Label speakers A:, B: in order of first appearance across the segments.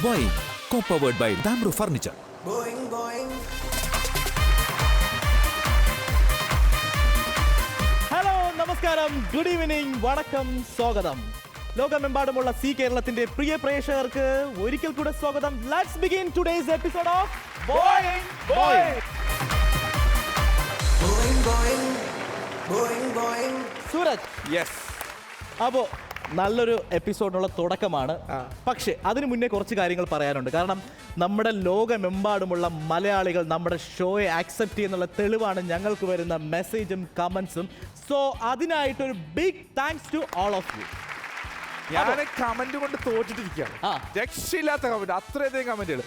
A: Wine, co-powered by Damro Furniture.
B: Hello നമസ്കാരം, good evening, വണക്കം, സ്വാഗതം. ലോകമെമ്പാടുമുള്ള സി കേരളത്തിന്റെ പ്രിയ പ്രേക്ഷകർക്ക് ഒരിക്കൽ കൂടെ സ്വാഗതം. Let's begin today's episode of Boeing Boeing. Sooraj,
C: yes.
B: അപ്പോ നല്ലൊരു എപ്പിസോഡിനുള്ള തുടക്കമാണ്. പക്ഷേ അതിനു മുന്നേ കുറച്ച് കാര്യങ്ങൾ പറയാനുണ്ട്. കാരണം നമ്മുടെ ലോകമെമ്പാടുമുള്ള മലയാളികൾ നമ്മുടെ ഷോയെ ആക്സെപ്റ്റ് ചെയ്യുന്നുള്ള തെളിവാണ് ഞങ്ങൾക്ക് വരുന്ന മെസ്സേജും കമന്റ്സും. So അതിനായിട്ടൊരു big thanks to all of U.
C: ഞാൻ കമന്റ് കൊണ്ട് തോറ്റിട്ടിരിക്കുകയാണ്. രക്ഷയില്ലാത്ത കമന്റ്, അത്രയധികം കമന്റുകൾ.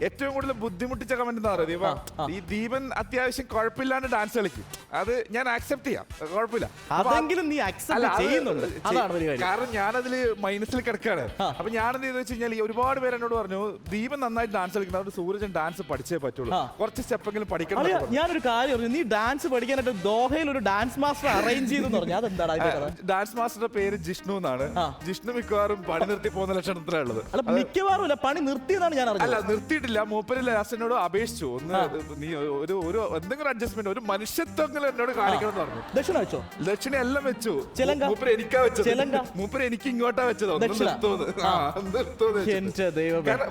C: ഏറ്റവും കൂടുതൽ ബുദ്ധിമുട്ടിച്ച കമന്റ് എന്താ പറയുക, ഈ ദീപൻ അത്യാവശ്യം കുഴപ്പമില്ലാണ്ട് ഡാൻസ് കളിക്കും. അത് ഞാൻ ആക്സെപ്റ്റ് ചെയ്യാം, കുഴപ്പമില്ല.
B: അതെങ്കിലും നീ അക്സെപ്റ്റ് ചെയ്യുന്നുണ്ട്, അതാണ് ഒരു കാര്യം.
C: കാരണം ഞാനതില് മൈനസിൽ കിടക്കാണ്. അപ്പൊ ഞാൻ എന്ത് ചെയ്തെന്ന് വെച്ച് കഴിഞ്ഞാൽ, ഒരുപാട് പേര് എന്നോട് പറഞ്ഞു ദീപൻ നന്നായിട്ട് ഡാൻസ് കളിക്കുന്നത്, അതുകൊണ്ട് സൂരജൻ ഡാൻസ് പഠിച്ചേ പറ്റുള്ളൂ, കുറച്ച് സ്റ്റെപ്പെങ്കിലും പഠിക്കണം.
B: ഞാനൊരു കാര്യം പറഞ്ഞു, നീ ഡാൻസ് പഠിക്കാനായിട്ട് ദോഹയിൽ ഒരു ഡാൻസ് മാസ്റ്റർ അറേഞ്ച് ചെയ്തെന്ന് പറഞ്ഞു. അതെന്താണ്?
C: ഡാൻസ് മാസ്റ്ററുടെ പേര് ജിഷ്ണു എന്നാണ്. ജിഷ്ണു മിക്കവാറും പണി നിർത്തി പോകുന്ന ലക്ഷണത്തിലാണ് ഉള്ളത്.
B: മിക്കവാറും അല്ല, പണി നിർത്തിയെന്നാണ് ഞാൻ അറിഞ്ഞത്.
C: അല്ല, നിർത്തിയിട്ടില്ല. മൂപ്പര് ലാസ്റ്റിനോട് അപേക്ഷിച്ചു, ഒന്ന് നീ ഒരു എന്തെങ്കിലും അഡ്ജസ്റ്റ്മെന്റ്, ഒരു മനുഷ്യത്വങ്ങൾ എന്നോട് കാണിക്കണം എന്ന് പറഞ്ഞു.
B: ദക്ഷിണ വെച്ചോ?
C: ദക്ഷിണ എല്ലാം വെച്ചു.
B: ചിലങ്ക?
C: മൂപ്പര് എനിക്കാ വെച്ചത്. മൂപ്പര് എനിക്ക് ഇങ്ങോട്ടാ വെച്ചത്.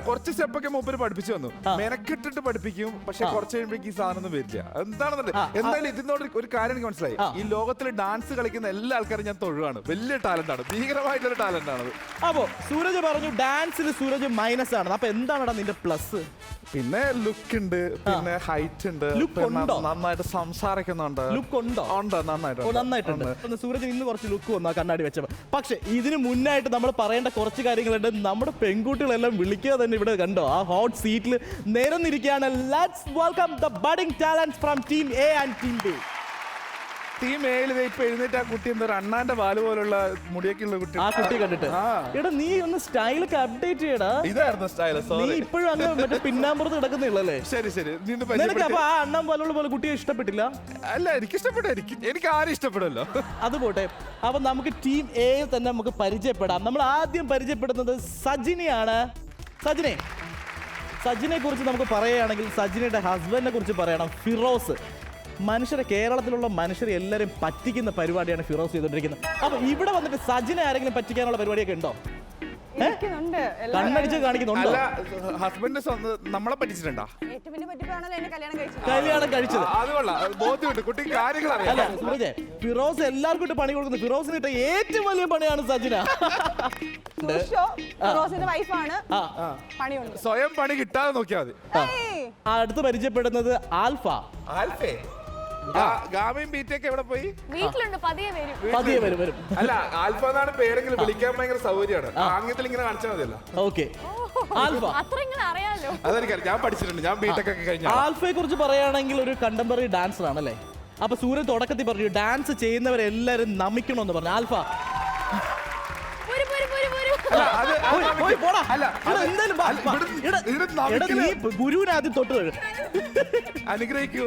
C: കുറച്ച് സ്റ്റെപ്പൊക്കെ മൂപ്പര് പഠിപ്പിച്ചു വന്നു. മെനക്കെട്ടിട്ട് പഠിപ്പിക്കും, പക്ഷെ കുറച്ച് കഴിയുമ്പോഴേക്ക് ഈ സാധനം ഒന്നും വരില്ല. എന്താണെന്നുണ്ട്. എന്തായാലും ഇതിനോട് ഒരു കാര്യം എനിക്ക് മനസ്സിലായി. ഈ ലോകത്തിൽ ഡാൻസ് കളിക്കുന്ന എല്ലാ ആൾക്കാരും ഞാൻ തൊഴുവാണ്. വലിയ ടാലന്റ് ആണ്, ഭീകരമായിട്ടൊരു ടാലന്റ് ആണ്. അപ്പോ
B: സൂരജ് പറഞ്ഞു ഡാൻസിൽ സൂരജ് മൈനസ് ആണ്. അപ്പൊ എന്താണ് നിന്റെ പ്ലസ്?
C: പിന്നെ ലുക്ക് ഉണ്ട്, പിന്നെ ഹൈറ്റ് ഉണ്ട്, നന്നായിട്ട് സംസാരിക്കുന്നുണ്ട്.
B: ലുക്ക് ഉണ്ടോ?
C: ഉണ്ട്,
B: നന്നായിട്ടുണ്ട്. സൂരജ് ഇന്ന് കുറച്ച് ലുക്ക് വന്നു കണ്ണാടി വെച്ചപ്പോ. പക്ഷെ ഇതിന് മുന്നായിട്ട് നമ്മൾ പറയേണ്ട കുറച്ച് കാര്യങ്ങളുണ്ട്. നമ്മുടെ പെൺകുട്ടികളെല്ലാം വിളിക്കുക തന്നെ ഇവിടെ കണ്ടോ, ആ ഹോട്ട് സീറ്റിൽ നിരന്നിരിക്കുകയാണ്. Let's welcome the budding talents from team A and team B.
C: Team എയിൽ ഇപ്പൊ എഴുന്നേറ്റ് ആ കുട്ടി എന്താ അണ്ണാന്റെ പാല് പോലുള്ള മുടിയൊക്കെ ഉള്ള കുട്ടി.
B: ആ കുട്ടി കണ്ടിട്ട് എടാ നീ ഒന്ന് സ്റ്റൈലൊക്കെ അപ്ഡേറ്റ് ചെയ്യടാ.
C: ഇതായിരുന്നു സ്റ്റൈല്.
B: നീ ഇപ്പോഴും അങ്ങ് മറ്റേ പിന്നാമ്പുറത്ത് കിടക്കുന്നില്ലല്ലേ?
C: ശരി.
B: അപ്പൊ ആ അണ്ണാൻ പോലുള്ള പോലെ കുട്ടിയെ ഇഷ്ടപ്പെട്ടില്ല?
C: അല്ല, എനിക്ക് ഇഷ്ടപ്പെട്ടു. എനിക്ക് ആരും ഇഷ്ടപ്പെടുമല്ലോ.
B: അത് പോട്ടെ. അപ്പൊ നമുക്ക് ടീം എ തന്നെ നമുക്ക് പരിചയപ്പെടാം. നമ്മൾ ആദ്യം പരിചയപ്പെടുന്നത് സജിനെയാണ്. സജിനെ കുറിച്ച് നമുക്ക് പറയുകയാണെങ്കിൽ സജിനയുടെ ഹസ്ബൻഡിനെ കുറിച്ച് പറയണം, ഫിറോസ്. കേരളത്തിലുള്ള മനുഷ്യരെ എല്ലാവരും പറ്റിക്കുന്ന പരിപാടിയാണ് ഫിറോസ് ചെയ്തോണ്ടിരിക്കുന്നത്. അപ്പൊ ഇവിടെ വന്നിട്ട് സജിനെ ആരെങ്കിലും പറ്റിക്കാനുള്ള പരിപാടിയൊക്കെ ഉണ്ടോ? കണ്ണടിച്ച് കാണിക്കുന്നുണ്ടോ?
C: ഹസ്ബൻഡ് നമ്മളെ പറ്റിച്ചിട്ടുണ്ടോ?
B: കല്യാണം കഴിച്ചത്
C: അല്ല
B: സൂരജ്, ഫിറോസ് എല്ലാവർക്കും ഇട്ട് പണി കൊടുക്കുന്നു. ഫിറോസിന് ഇട്ട ഏറ്റവും വലിയ പണിയാണ് സജിന.
C: സ്വയം പണി കിട്ടാതെ നോക്കിയാൽ മതി.
B: അടുത്ത് പരിചയപ്പെടുന്നത് ആൽഫേ.
C: ഗാമയും ബീറ്റൊക്കെ എവിടെ പോയി?
D: വീട്ടിലുണ്ട്, പതിയെ വരും.
C: അല്ല, ആൽഫ എന്നാണ് പേരെങ്കിലും വിളിക്കാൻ ഭയങ്കര സൗകര്യമാണ്. ആംഗ്യത്തിൽ ഇങ്ങനെ കാണിച്ചാൽ മതിയല്ലോ.
B: ഓക്കെ, ആൽഫ
C: അതെനിക്കറിയാം, ഞാൻ പഠിച്ചിട്ടുണ്ട്. ഞാൻ ബീറ്റൊക്കെ കഴിഞ്ഞു.
B: ആൽഫയെ കുറിച്ച് പറയുകയാണെങ്കിൽ ഒരു കണ്ടംപററി ഡാൻസർ ആണല്ലേ. അപ്പൊ സൂര്യൻ തുടക്കത്തിൽ പറഞ്ഞു ഡാൻസ് ചെയ്യുന്നവരെല്ലാരും നമിക്കണമെന്ന് പറഞ്ഞു. ആൽഫ ഗുരുവിനെ ആദ്യം തൊട്ട്
C: അനുഗ്രഹിക്കൂ.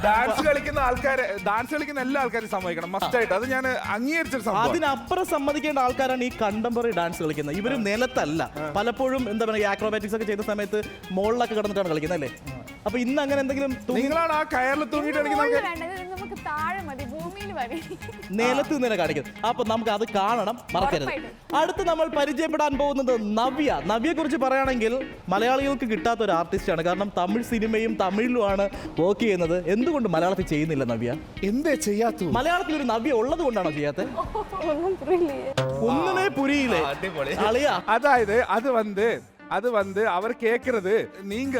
B: ഡാൻസ്
C: കളിക്കുന്ന എല്ലാ ആൾക്കാരും സമ്മതിക്കണം, മസ്റ്റായിട്ട്. അത് ഞാൻ അംഗീകരിച്ചൊരു സംഭവം.
B: അതിനപ്പുറം സമ്മതിക്കേണ്ട ആൾക്കാരാണ് ഈ കണ്ടംപററി ഡാൻസ് കളിക്കുന്നത്. ഇവര് നിലത്തല്ല, പലപ്പോഴും എന്താ പറയുക, ആക്രോബാറ്റിക്സ് ഒക്കെ ചെയ്യുന്ന സമയത്ത് മുകളിലൊക്കെ കിടന്നിട്ടാണ് കളിക്കുന്നത് അല്ലേ. അപ്പൊ ഇന്ന് അങ്ങനെ എന്തെങ്കിലും
C: നിങ്ങളാണ് ആ കയറിൽ തൂങ്ങിയിട്ട് കളിക്കുന്നത്,
B: നിലത്ത് നിന്ന് കാണിക്കുന്നത്. അപ്പൊ നമുക്ക് അത് കാണണം, മറക്കരുത്. അടുത്ത് നമ്മൾ പരിചയപ്പെടാൻ പോകുന്നത് നവ്യയെ കുറിച്ച് പറയുകയാണെങ്കിൽ മലയാളികൾക്ക് കിട്ടാത്ത ഒരു ആർട്ടിസ്റ്റാണ്. കാരണം തമിഴ് സിനിമയും തമിഴിലുമാണ് വർക്ക് ചെയ്യുന്നത്. എന്തുകൊണ്ട് മലയാളത്തിൽ ചെയ്യുന്നില്ല നവ്യ?
C: എന്തേ ചെയ്യാത്ത?
B: മലയാളത്തിൽ ഒരു നവ്യ ഉള്ളത് കൊണ്ടാണോ ചെയ്യാത്ത? ഒന്നുമേ പുരിയില്ലേ?
C: അതായത് அது வந்து அவர் கேக்குறது, நீங்க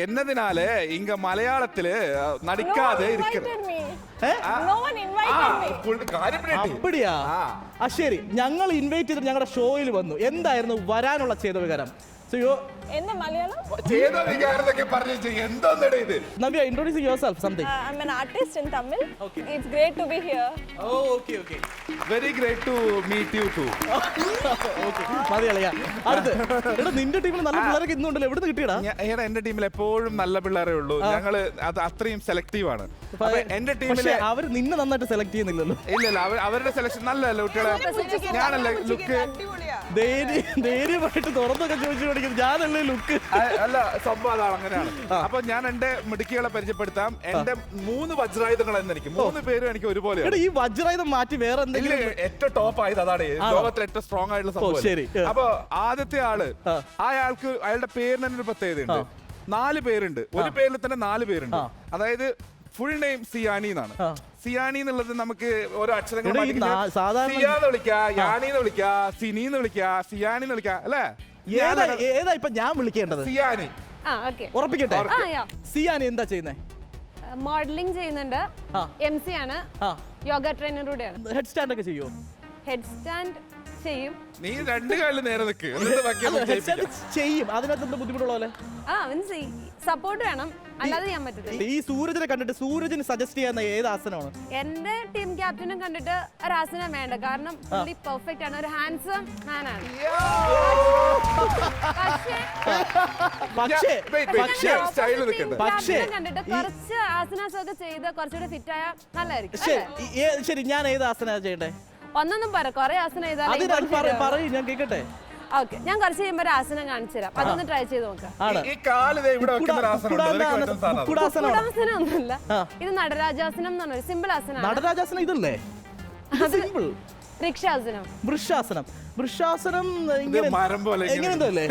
C: என்னதுனால இங்க மலையாளத்துல நடிக்காது இருக்கிறது.
B: அப்படியா? ശരി, ഞങ്ങൾ ഇൻവൈറ്റ് ചെയ്തിട്ട് ഞങ്ങളുടെ ഷോയിൽ വന്നു. എന്തായിരുന്നു വരാനുള്ള ചേതോവികാരം? Navya, introduce yourself something.
D: I'm an artist in Tamil. Okay. It's great to be here.
B: Oh, okay.
C: Very great to meet you too.
B: Okay. മതിയളയാ. അടുത്ത് എടാ നിന്റെ ടീമിൽ നല്ല പിള്ളേരൊക്കെ ഇന്നുണ്ടല്ലോ. എവിടുന്ന് കിട്ടിയടാ?
C: എന്റെ ടീമിൽ എപ്പോഴും നല്ല പിള്ളേരേ ഉള്ളൂ. ഞങ്ങള് അത് അത്രയും സെലക്റ്റീവ് ആണ്. എന്റെ ടീമിൽ
B: അവർ നിന്നെ നന്നായിട്ട് സെലക്ട് ചെയ്യുന്നില്ലല്ലോ.
C: ഇല്ല, അവരുടെ സെലക്ഷൻ നല്ലല്ലോ കുട്ടികളെ. ഞാനല്ലേ ലുക്ക്
B: ധൈര്യമായിട്ട് തുറന്നൊക്കെ ചോദിച്ചു പഠിക്കുന്നത് ഞാനല്ലേ ലുക്ക്.
C: അല്ല സംഭവം അതാണ്, അങ്ങനെയാണ്. അപ്പൊ ഞാൻ എന്റെ മിടുക്കികളെ പരിചയപ്പെടുത്താം. എന്റെ 3 വജ്രായുധങ്ങൾ എനിക്ക് 3 പേരും എനിക്ക് ഒരുപോലെ.
B: ഈ വജ്രായുധം മാറ്റി വേറെ എന്തെങ്കിലും
C: ഏറ്റവും ടോപ്പ് ആയത് അതാണ്, ലോകത്തിലെ ഏറ്റവും സ്ട്രോങ് ആയിട്ടുള്ള സംഭവം.
B: ശരി.
C: അപ്പൊ ആദ്യത്തെ ആള്, അയാളുടെ പേരിന് തന്നെ ഒരു പ്രത്യേകതയുണ്ട്. 4 പേരുണ്ട്, ഒരു പേരിൽ തന്നെ 4 പേരുണ്ട്. അതായത് ഫുൾ നെയിം സിയാനി എന്നാണ്. സിയാനി എന്നുള്ളത് നമുക്ക് ഓരോ അക്ഷരങ്ങൾ സിയാന്ന് വിളിക്കാ, യാനിന്ന് വിളിക്കാ, സിനിന്ന് വിളിക്കാ, സിയാനിന്ന് വിളിക്കാ, അല്ലേ?
B: ഏതാ ഇപ്പൊ ഞാൻ വിളിക്കേണ്ടത്?
C: സിയാനി.
B: ഉറപ്പിക്കട്ടെ. സിയാനി എന്താ ചെയ്യുന്നേ?
D: മോഡലിംഗ് ചെയ്യുന്നുണ്ട്, MC ആണ്, യോഗ ട്രെയിനർ കൂടെയാണ്.
B: ഹെഡ് സ്റ്റാൻഡ് ഒക്കെ ചെയ്യോ?
D: ഹെഡ് സ്റ്റാൻഡ് ചെയ്യും.
C: നീ 2 കാലിൽ നേരെ നിൽക്ക്.
B: ചെയ്യും. അതിനകത്ത് എന്താ ബുദ്ധിമുട്ടുള്ള പോലെ?
D: സപ്പോർട്ട് വേണം, അല്ലാതെ ചെയ്യാൻ പറ്റത്തില്ല.
B: ഈ സൂരജിനെ കണ്ടിട്ട് സൂരജിന് സജസ്റ്റ് ചെയ്യുന്ന ഏത് ആസനമാണ്?
D: എന്റെ ടീം ക്യാപ്റ്റനും കണ്ടിട്ട് ഒരു ആസനം വേണ്ട, കാരണം പുള്ളി പെർഫെക്റ്റ് ആണ്, ഒരു ഹാൻസം മാൻ ആണ്.
B: പക്ഷേ
D: കണ്ടിട്ട് കുറച്ച് ആസനാസ് ഒക്കെ ചെയ്ത് കുറച്ചുകൂടെ ഫിറ്റ് ആയാൽ നല്ലതായിരിക്കും.
B: ശരി, ഞാൻ ഏത് ആസന ചെയ്യണ്ടേ?
D: ഒന്നൊന്നും പറ, കുറെ ആസനം
B: പറയും, ഞാൻ കേൾക്കട്ടെ.
D: ഓക്കെ, ഞാൻ കുറച്ച് കഴിയുമ്പോൾ ഒരു ആസനം കാണിച്ചു തരാം, അതൊന്ന് ട്രൈ ചെയ്ത് നോക്കാം. ഒന്നുമില്ല, ഇത് നടരാജാസനം എന്ന് പറഞ്ഞ സിമ്പിൾ ആസനം.
B: നടരാജാസനം ഇതല്ലേ?
D: വൃക്ഷാസനം.
B: വൃക്ഷാസനം എങ്ങനെയല്ലേ?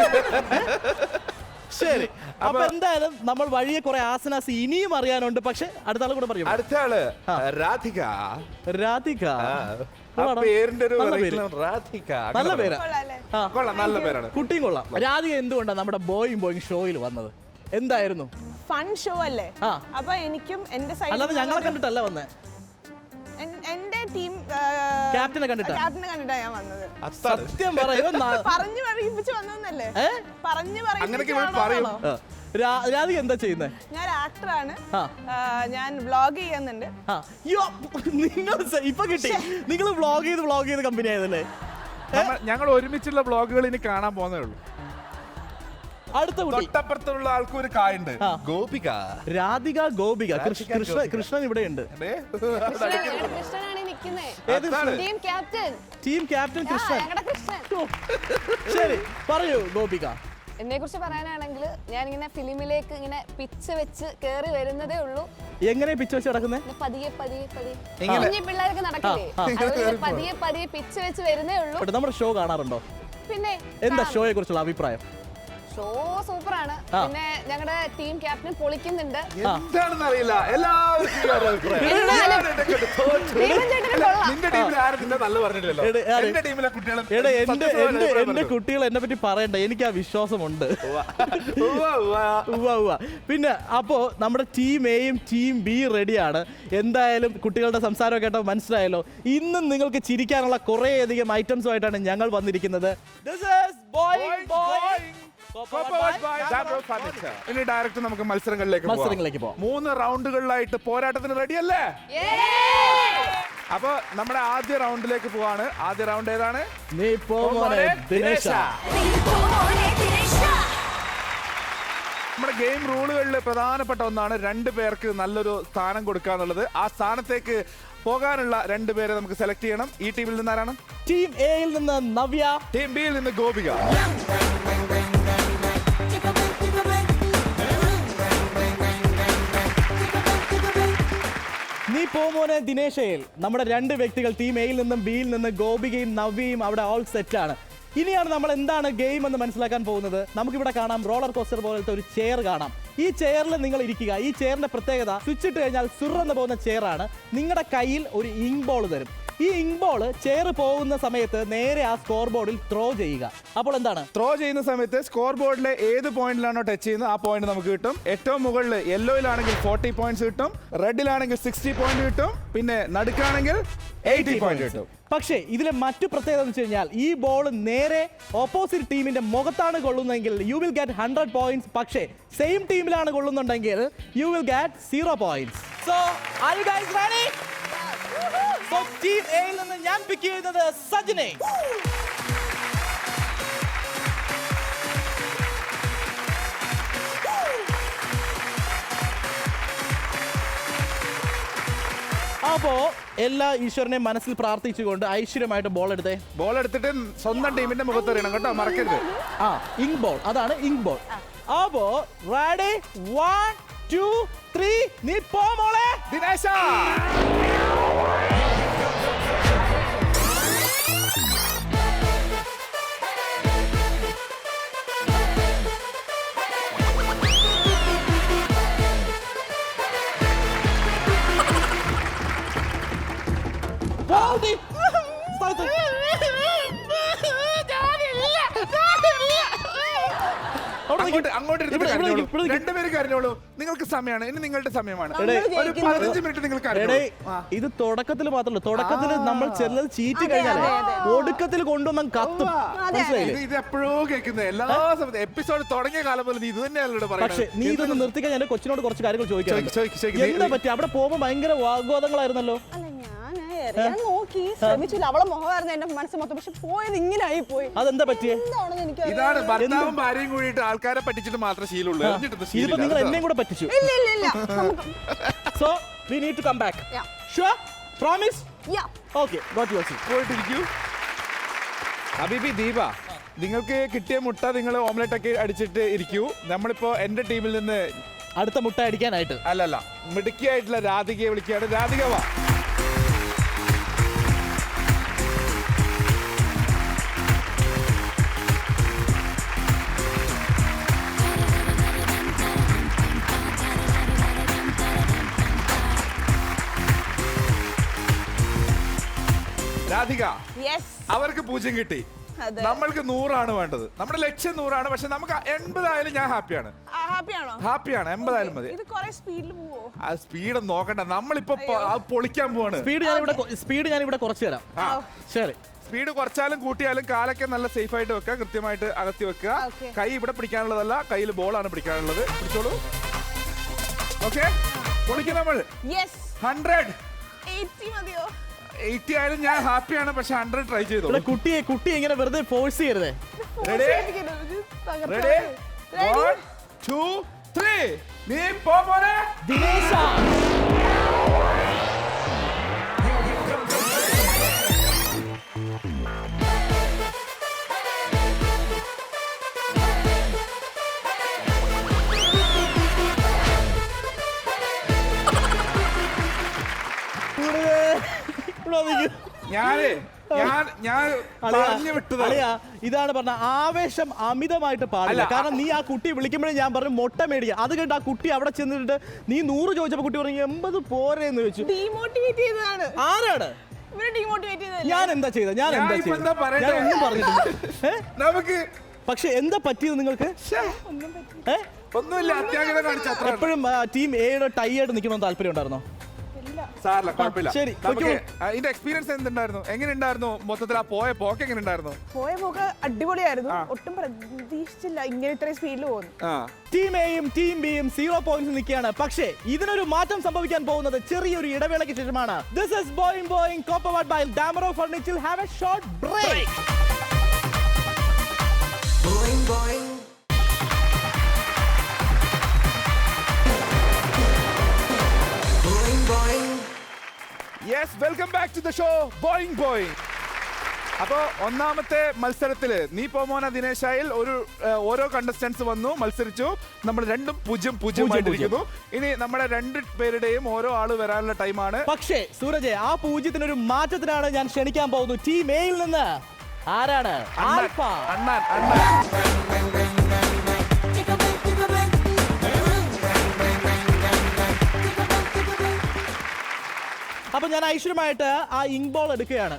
B: ശരി, അപ്പൊ എന്തായാലും നമ്മൾ വഴിയെ കുറെ ആസനാസ് ഇനിയും അറിയാനുണ്ട്. പക്ഷെ അടുത്ത ആള് കൂടെ പറയും.
C: അടുത്ത ആള് രാധിക.
B: നല്ല പേരാ,
C: നല്ല പേരാണ്,
B: കുട്ടിയും കൊള്ളാം. രാധിക എന്തുകൊണ്ടാണ് നമ്മുടെ ബോയിങ് ഷോയിൽ വന്നത്? എന്തായിരുന്നു?
E: ഫൺ ഷോ അല്ലേ? അപ്പൊ എനിക്കും എന്റെ സൈഡിൽ,
B: അല്ലാതെ ഞങ്ങളെ കണ്ടിട്ടല്ല വന്നേ,
E: എന്റെ ടീം
B: ക്യാപ്റ്റനെ കണ്ടിട്ടാണ്
E: ഞാൻ വന്നത്.
B: സത്യം പറയും,
E: പറഞ്ഞു പറയിപ്പിച്ച് വന്നതല്ലേ? പറഞ്ഞു
C: പറയും.
B: രാധിക എന്താ ചെയ്യുന്നത്?
E: ഞാൻ ആക്ടറാണ്, ഞാൻ വ്ളോഗ് ചെയ്യുന്നുണ്ട്.
B: നിങ്ങൾ ഇപ്പൊ കിട്ടി, നിങ്ങൾ വ്ളോഗ് ചെയ്ത് കമ്പനി ആയതല്ലേ?
C: ഞങ്ങൾ ഒരുമിച്ചുള്ള വ്ളോഗുകൾ ഇനി കാണാൻ പോകുന്നേ ഉള്ളൂ.
B: അടുത്ത
C: തൊട്ടപ്പുറത്തുള്ള ആൾക്ക് ഒരു കായുണ്ട്, ഗോപിക.
B: രാധിക, ഗോപിക. കൃഷ്ണൻ ഇവിടെ ഉണ്ട്. Team captain Krishnan. ശരി, പറയൂ ഗോപിക.
D: എന്നെ കുറിച്ച് പറയാനാണെങ്കിൽ ഞാൻ ഇങ്ങനെ ഫിലിമിലേക്ക് ഇങ്ങനെ പിച്ച് വെച്ച് കേറി വരുന്നതേ ഉള്ളൂ.
B: എങ്ങനെ പിച്ച് വെച്ച് നടക്കുന്നത്?
D: പതിയെ പിള്ളേരൊക്കെ നടക്കില്ലേ, പതിയെ പിച്ച് വെച്ച് വരുന്നേ ഉള്ളൂ.
B: നമ്മുടെ ഷോ കാണാറുണ്ടോ?
D: പിന്നെ
B: എന്താ ഷോയെ കുറിച്ചുള്ള അഭിപ്രായം?
D: ഷോ സൂപ്പറാണ്. പിന്നെ ഞങ്ങളുടെ ടീം ക്യാപ്റ്റൻ പൊളിക്കുന്നുണ്ട്.
C: എന്താണെന്ന് അറിയില്ല,
B: എന്റെ കുട്ടികൾ എന്നെ പറ്റി പറയണ്ട, എനിക്ക് ആ വിശ്വാസമുണ്ട്. പിന്നെ അപ്പോ നമ്മുടെ ടീം എയും ടീം ബി റെഡിയാണ്. എന്തായാലും കുട്ടികളുടെ സംസാരം കേട്ടോ മനസ്സിലായല്ലോ. ഇന്നും നിങ്ങൾക്ക് ചിരിക്കാനുള്ള കുറേയധികം ഐറ്റംസുമായിട്ടാണ് ഞങ്ങൾ വന്നിരിക്കുന്നത്.
C: ഇനി ഡയറക്റ്റ് നമുക്ക് മത്സരങ്ങളിലേക്ക് പോകാം. 3 റൗണ്ടുകളിലായിട്ട് പോരാട്ടത്തിന് റെഡിയല്ലേ? അപ്പൊ നമ്മുടെ ആദ്യ റൗണ്ടിലേക്ക് പോവാണ്. ആദ്യ റൗണ്ട് ഏതാണ്?
B: നീ പോ മോനെ ദിനേശ.
C: നമ്മുടെ ഗെയിം റൂളുകളിൽ പ്രധാനപ്പെട്ട ഒന്നാണ് 2 പേർക്ക് നല്ലൊരു സ്ഥാനം കൊടുക്കുക എന്നുള്ളത്. ആ സ്ഥാനത്തേക്ക് പോകാനുള്ള 2 പേരെ നമുക്ക് സെലക്ട് ചെയ്യണം. ഈ ടീമിൽ നിന്ന് ആരാണ്?
B: ടീം എയിൽ നിന്ന് നവ്യ,
C: ടീം ബിയിൽ നിന്ന് ഗോപിക.
B: നീ പോമോനെ ദിനേശയിൽ നമ്മുടെ 2 വ്യക്തികൾ ടീം എയിൽ നിന്നും ബിയിൽ നിന്ന് ഗോപികയും നവ്യയും അവിടെ ഓൾ സെറ്റ് ആണ്. ഇനിയാണ് നമ്മൾ എന്താണ് ഗെയിം എന്ന് മനസ്സിലാക്കാൻ പോകുന്നത്. നമുക്കിവിടെ കാണാം റോളർ കോസ്റ്റർ പോലത്തെ ഒരു ചെയർ കാണാം. ഈ ചെയറിൽ നിങ്ങൾ ഇരിക്കുക. ഈ ചെയറിന്റെ പ്രത്യേകത, സ്വിച്ച് ഇട്ട് കഴിഞ്ഞാൽ സുറന്ന് പോകുന്ന ചെയറാണ്. നിങ്ങളുടെ കയ്യിൽ ഒരു ഇങ്ക് ബോൾ തരും. ഈ ഇങ്ക് ബോൾ ചെയർ പോകുന്ന സമയത്ത് നേരെ ആ സ്കോർ ബോർഡിൽ ത്രോ ചെയ്യുക. അപ്പോൾ എന്താണ്
C: ത്രോ ചെയ്യുന്ന സമയത്ത് സ്കോർ ബോർഡിലെ ഏത് പോയിന്റിലാണോ ടച്ച് ചെയ്യുന്നത് ആ പോയിന്റ് നമുക്ക് കിട്ടും. ഏറ്റവും മുകളിൽ യെല്ലോയിലാണെങ്കിൽ 40 പോയിന്റ്സ് കിട്ടും, റെഡിലാണെങ്കിൽ 60 പോയിന്റ് കിട്ടും, പിന്നെ നടുക്കാണെങ്കിൽ 80 പോയിന്റ് കിട്ടും.
B: പക്ഷേ ഇതിലെ മറ്റു പ്രത്യേകത എന്ന് വെച്ച് കഴിഞ്ഞാൽ ഈ ബോൾ നേരെ ഓപ്പോസിറ്റ് ടീമിന്റെ മുഖത്താണ് കൊള്ളുന്നതെങ്കിൽ യു വിൽ ഗെറ്റ് 100 പോയിന്റ്സ്. പക്ഷേ സെയിം ടീമിലാണ് കൊള്ളുന്നുണ്ടെങ്കിൽ you will get 0 points. So are you guys ready? So team എയിൽ നിന്ന് ഞാൻ പിക്ക് ചെയ്യുന്നത് സജിനെ. അപ്പോ എല്ലാ ഈശ്വരനെ മനസ്സിൽ പ്രാർത്ഥിച്ചുകൊണ്ട് ഐശ്വര്യമായിട്ട് ബോൾ എടുത്തേ.
C: ബോൾ എടുത്തിട്ട് സ്വന്തം ടീമിന്റെ മുഖത്ത് എറിയണം കേട്ടോ, മറക്കരുത്.
B: ഇങ്ക് ബോൾ, അതാണ് ഇങ്ക് ബോൾ. അപ്പോ റെഡി 1 2 3 നീ പോ മോളെ.
C: ദിനേശ അങ്ങോട്ട് രണ്ടുപേരും കരഞ്ഞോളൂ. നിങ്ങൾക്ക് സമയമാണ്, ഇനി നിങ്ങളുടെ സമയമാണ്. ഒരു 15 മിനിറ്റ് നിങ്ങൾക്ക്.
B: ഇത് തുടക്കത്തിൽ മാത്രമല്ല, തുടക്കത്തിൽ നമ്മൾ ചെല്ലത് ചീറ്റ് കഴിഞ്ഞാൽ ഒടുക്കത്തിൽ കൊണ്ടുവന്ന കത്തും.
C: ഇത് എപ്പോഴോ കേൾക്കുന്നത് എല്ലാ എപ്പിസോഡ് തുടങ്ങിയ കാലം പോലെ നീ ഇത് തന്നെയല്ലോ പറയുന്നത്.
B: പക്ഷേ നീ ഇതൊന്ന് നിർത്തിക്കാൻ ഞാൻ കൊച്ചിനോട് കുറച്ച് കാര്യങ്ങൾ ചോദിക്കാം. എന്താ പറ്റി? അവിടെ പോകുമ്പോൾ ഭയങ്കര വാഗ്വാദങ്ങളായിരുന്നല്ലോ.
E: ഞാൻ നോക്കി ശ്രമിച്ചില്ല, അവളെ മുഖമായിരുന്നു എന്റെ മനസ്സ് മൊത്തം. പക്ഷെ പോയത് ഇങ്ങനെ ആയി പോയി.
B: അതെന്താ പറ്റിയേ?
C: ഇതാണ് ഭർത്താവും ഭാര്യയും കൂടിയിട്ട് ആൾക്കാരെ പറ്റിച്ചിട്ട് മാത്രമേ ശീലമുള്ളൂ.
B: ഇതിപ്പോ നിങ്ങൾ എന്നെയും കൂടെ പറ്റിച്ചു.
E: ഇല്ല ഇല്ല ഇല്ല.
B: So we need to come back. Sure? Promise?
E: Yeah.
B: Okay, got your seat.
C: പോയിട്ടിരിക്കൂ. ഹബീബി, ദീപ, നിങ്ങൾക്ക് കിട്ടിയ മുട്ട നിങ്ങൾ ഓംലെറ്റ് ഒക്കെ അടിച്ചിട്ട് ഇരിക്കൂ. നമ്മളിപ്പോ എന്റെ ടീമിൽ നിന്ന്
B: അടുത്ത മുട്ട അടിക്കാനായിട്ട്
C: അല്ലല്ല മിടുക്കിയായിട്ടുള്ള രാധികയെ വിളിക്കുകയാണ്. രാധിക വാ. രാധിക, അവർക്ക് 0 കിട്ടി, നമ്മൾക്ക് 100 വേണ്ടത്. നമ്മുടെ ലക്ഷ്യം 100, പക്ഷെ നമുക്ക് 80 ആയാലും ഞാൻ ഹാപ്പിയാണ്. ഹാപ്പിയാണ്, 80 ആയാലും മതി. ആ സ്പീഡ് നോക്കണ്ട, നമ്മളിപ്പോ പൊളിക്കാൻ പോവാണ്.
B: സ്പീഡ് ഞാൻ ഇവിടെ കുറച്ച് തരാം. ശരി,
C: സ്പീഡ് കുറച്ചാലും കൂട്ടിയാലും കാലൊക്കെ നല്ല സേഫ് ആയിട്ട് വെക്കുക, കൃത്യമായിട്ട് അകത്തി വെക്കുക. കൈ ഇവിടെ പിടിക്കാനുള്ളതല്ല, കയ്യിൽ ബോളാണ് പിടിക്കാനുള്ളത്. പിടിച്ചോളൂ. ഓക്കെ, പൊളിക്കാം നമ്മൾ. 80 ആയാലും ഞാൻ ഹാപ്പിയാണ്, പക്ഷെ 100 ട്രൈ ചെയ്തു.
B: കുട്ടി ഇങ്ങനെ വെറുതെ ഫോഴ്സ് ചെയ്യരുതേ.
C: റെഡി 1 2 3 നീ പോ മോനെ.
B: ദിനേശ, ഇതാണ് പറഞ്ഞ ആവേശം അമിതമായിട്ട് പാടില്ല. കാരണം നീ ആ കുട്ടി വിളിക്കുമ്പോഴേ ഞാൻ പറഞ്ഞു മുട്ട മേടിക്കുക. അത് കേട്ട് ആ കുട്ടി അവിടെ ചെന്നിട്ട് നീ 100 ചോദിച്ചപ്പോ കുട്ടി പറഞ്ഞു 80 പോരെന്ന് ചോദിച്ചു. ആരാണ്? ഞാൻ എന്താ ചെയ്ത? ഞാൻ ഒന്നും പറഞ്ഞിട്ടില്ല.
C: നമുക്ക്
B: പക്ഷെ എന്താ പറ്റിയത് നിങ്ങൾക്ക്?
C: ഒന്നുമില്ല, അത്യാഗ്രഹം കാണിച്ച
B: എപ്പോഴും ടീം എയുടെ ടൈ ആയിട്ട് നിൽക്കണം താല്പര്യം ഉണ്ടായിരുന്നോ?
C: സാറില്ല, കുഴപ്പമില്ല. ഇതിന്റെ എക്സ്പീരിയൻസ് എന്തുണ്ടായിരുന്നു? എങ്ങനെയുണ്ടായിരുന്നു മൊത്തത്തിൽ? ആ പോയ പോക്ക് എങ്ങനെയുണ്ടായിരുന്നു?
E: പോയ പോക്ക് അടിപൊളിയായിരുന്നു. ഒട്ടും പ്രതീക്ഷിച്ചില്ല ഇങ്ങനെ ഇത്രയും സ്പീഡിൽ പോകുന്നു.
B: ടീം എയും ടീം ബിയും 0 പോയിന്റ്സ് നിൽക്കുകയാണ്. പക്ഷേ ഇതിനൊരു മാറ്റം സംഭവിക്കാൻ പോകുന്നത് ചെറിയൊരു ഇടവേളയ്ക്ക് ശേഷമാണ്. This is Boing co-powered by Damro Furniture. Have a short break. Boing.
C: Yes, welcome back to the show, Boing. അപ്പോൾ ഒന്നാമത്തെ മത്സരത്തില് നീ പോമോന ദിനേശായിൽ ഓരോ കണ്ടസ്റ്റൻസ് വന്നു, മത്സരിച്ചു. നമ്മൾ 2-0 ഇനി നമ്മുടെ 2 പേരുടെയും ഓരോ ആള് വരാനുള്ള ടൈമാണ്.
B: പക്ഷേ സൂരജ്, ആ 0-ത്തിനൊരു മാറ്റത്തിനാണ് ഞാൻ ക്ഷണിക്കാൻ പോകുന്നു. ടീം എയിൽ നിന്ന് ആരാണ്?
C: അണ്ണാൻ.
B: അപ്പൊ ഞാൻ ഐശ്വര്യമായിട്ട് ആ ഇങ്ക് ബോൾ എടുക്കുകയാണ്.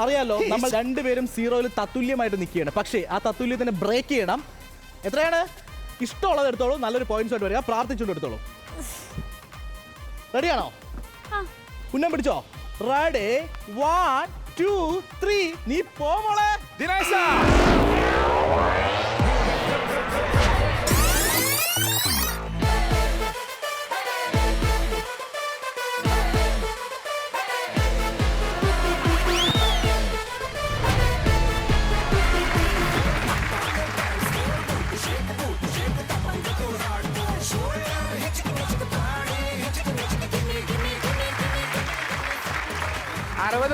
B: അറിയാലോ, നമ്മൾ 2 പേരും 0-ൽ തത്തുല്യമായിട്ട് നിൽക്കുകയാണ്. പക്ഷേ ആ തത്തുല്യത്തിനെ ബ്രേക്ക് ചെയ്യണം. എത്രയാണ്? ഇഷ്ടമുള്ളത് എടുത്തോളൂ, നല്ലൊരു പോയിന്റ്സ് ആയിട്ട് വരിക. പ്രാർത്ഥിച്ചുകൊണ്ട് എടുത്തോളൂ. റെഡിയാണോ? ഉന്നം പിടിച്ചോ. റെഡി 1 2 3 നീ പോ മോളെ.
C: ദിനേശ,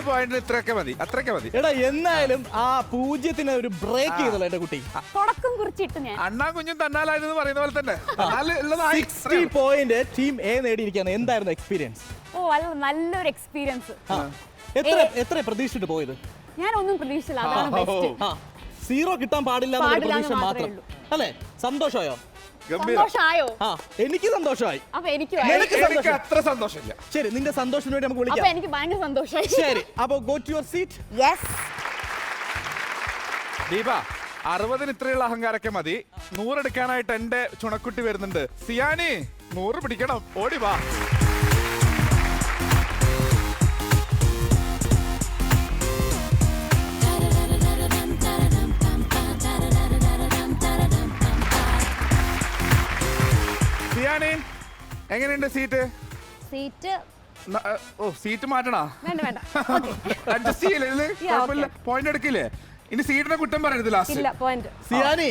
C: പോയിന്റ് ഇത്രയൊക്കെ മതി, അത്രയൊക്കെ മതി.
B: എടാ എന്നായാലും ആ 0-ന് ഒരു ബ്രേക്ക് ചെയ്തല്ലോ എന്റെ കുട്ടി.
D: തുടക്കം കുറിച്ചിട്ട് ഞാൻ
C: അണ്ണാ കുഞ്ഞും തന്നാലായിരുന്നു പറയുന്ന പോലെ തന്നെ
B: 60 പോയിന്റ് ടീം എ നേടിയിരിക്കുകയാണ്. എന്തായിരുന്നു എക്സ്പീരിയൻസ്?
D: നല്ലൊരു എക്സ്പീരിയൻസ്.
B: എത്ര പ്രതീക്ഷിച്ചിട്ട് പോയത്?
D: ഞാൻ ഒന്നും പ്രതീക്ഷിച്ചില്ല, അതാണ് ബെസ്റ്റ്.
B: 0 കിട്ടാൻ പാടില്ല എന്നുള്ള പ്രതീക്ഷ മാത്രം അല്ലേ? സന്തോഷമായോ?
D: സന്തോഷമായോ?
B: എനിക്ക് സന്തോഷമായി.
D: അപ്പൊ എനിക്ക്
C: എനിക്ക് അത്ര സന്തോഷമില്ല.
B: ശരി, നിന്റെ സന്തോഷത്തിന് വേണ്ടി നമുക്ക്
D: അപ്പൊ
B: വിളിക്കാം.
D: എനിക്ക് ഭയങ്കര സന്തോഷമായി.
B: ശരി, അപ്പൊ go to your seat.
D: Yes.
C: Deepa 60-ന് ഇത്രയുള്ള അഹങ്കാരൊക്കെ മതി. 100 എടുക്കാനായിട്ട് എന്റെ ചുണക്കുട്ടി വരുന്നുണ്ട്. സിയാനി 100 പിടിക്കണം, ഓടി വാ. സിയാനി എങ്ങനെയുണ്ട് സീറ്റ്? സീറ്റ് മാറ്റണോ?
D: വേണ്ട.
C: അഡ്ജസ്റ്റ് ചെയ്യില്ലേ? കുഴപ്പമില്ല, പോയിന്റ് എടുക്കില്ലേ? ഇനി സീറ്റിനെ കുറ്റം പറയരുത് ലാസ്റ്റ്.
D: ഇല്ല, പോയിന്റ്.
B: സിയാനി,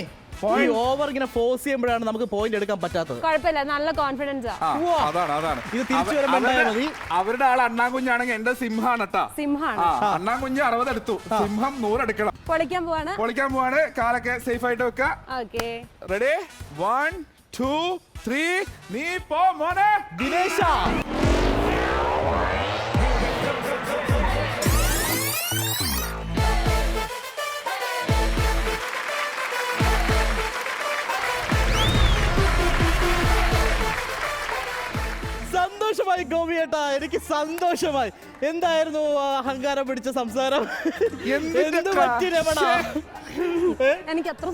B: ഈ ഓവർ ഇങ്ങനെ ഫോഴ്സ് ചെയ്യുമ്പോഴാണ് നമുക്ക് പോയിന്റ് എടുക്കാൻ പറ്റാത്തത്.
D: കുഴപ്പമില്ല, നല്ല കോൺഫിഡൻസ്.
C: അതാണ്
B: ഇത് തിരിച്ചു വരുമ്പോൾ മതി.
C: അവരുടെ ആൾ അണ്ണാൻ കുഞ്ഞാണെങ്കിൽ എന്റെ സിംഹാണ് കേട്ടാ.
D: സിംഹാണ്.
C: അണ്ണാൻ കുഞ്ഞ് 60 എടുത്തു, സിംഹം 100 എടുക്കണം.
D: പൊളിക്കാൻ പോവാണ്.
C: കാലൊക്കെ സേഫ് ആയിട്ട് വെക്ക.
D: Okay,
C: ready? 1 2 3 നീ പോ മോനെ.
B: ദിനേശ സന്തോഷമായി ഗോപിയേട്ടാ, എനിക്ക് സന്തോഷമായി. എന്തായിരുന്നു അഹങ്കാരം പിടിച്ച സംസാരം? എന്ത് പറ്റി രമണ?
D: എനിക്ക് അത്ര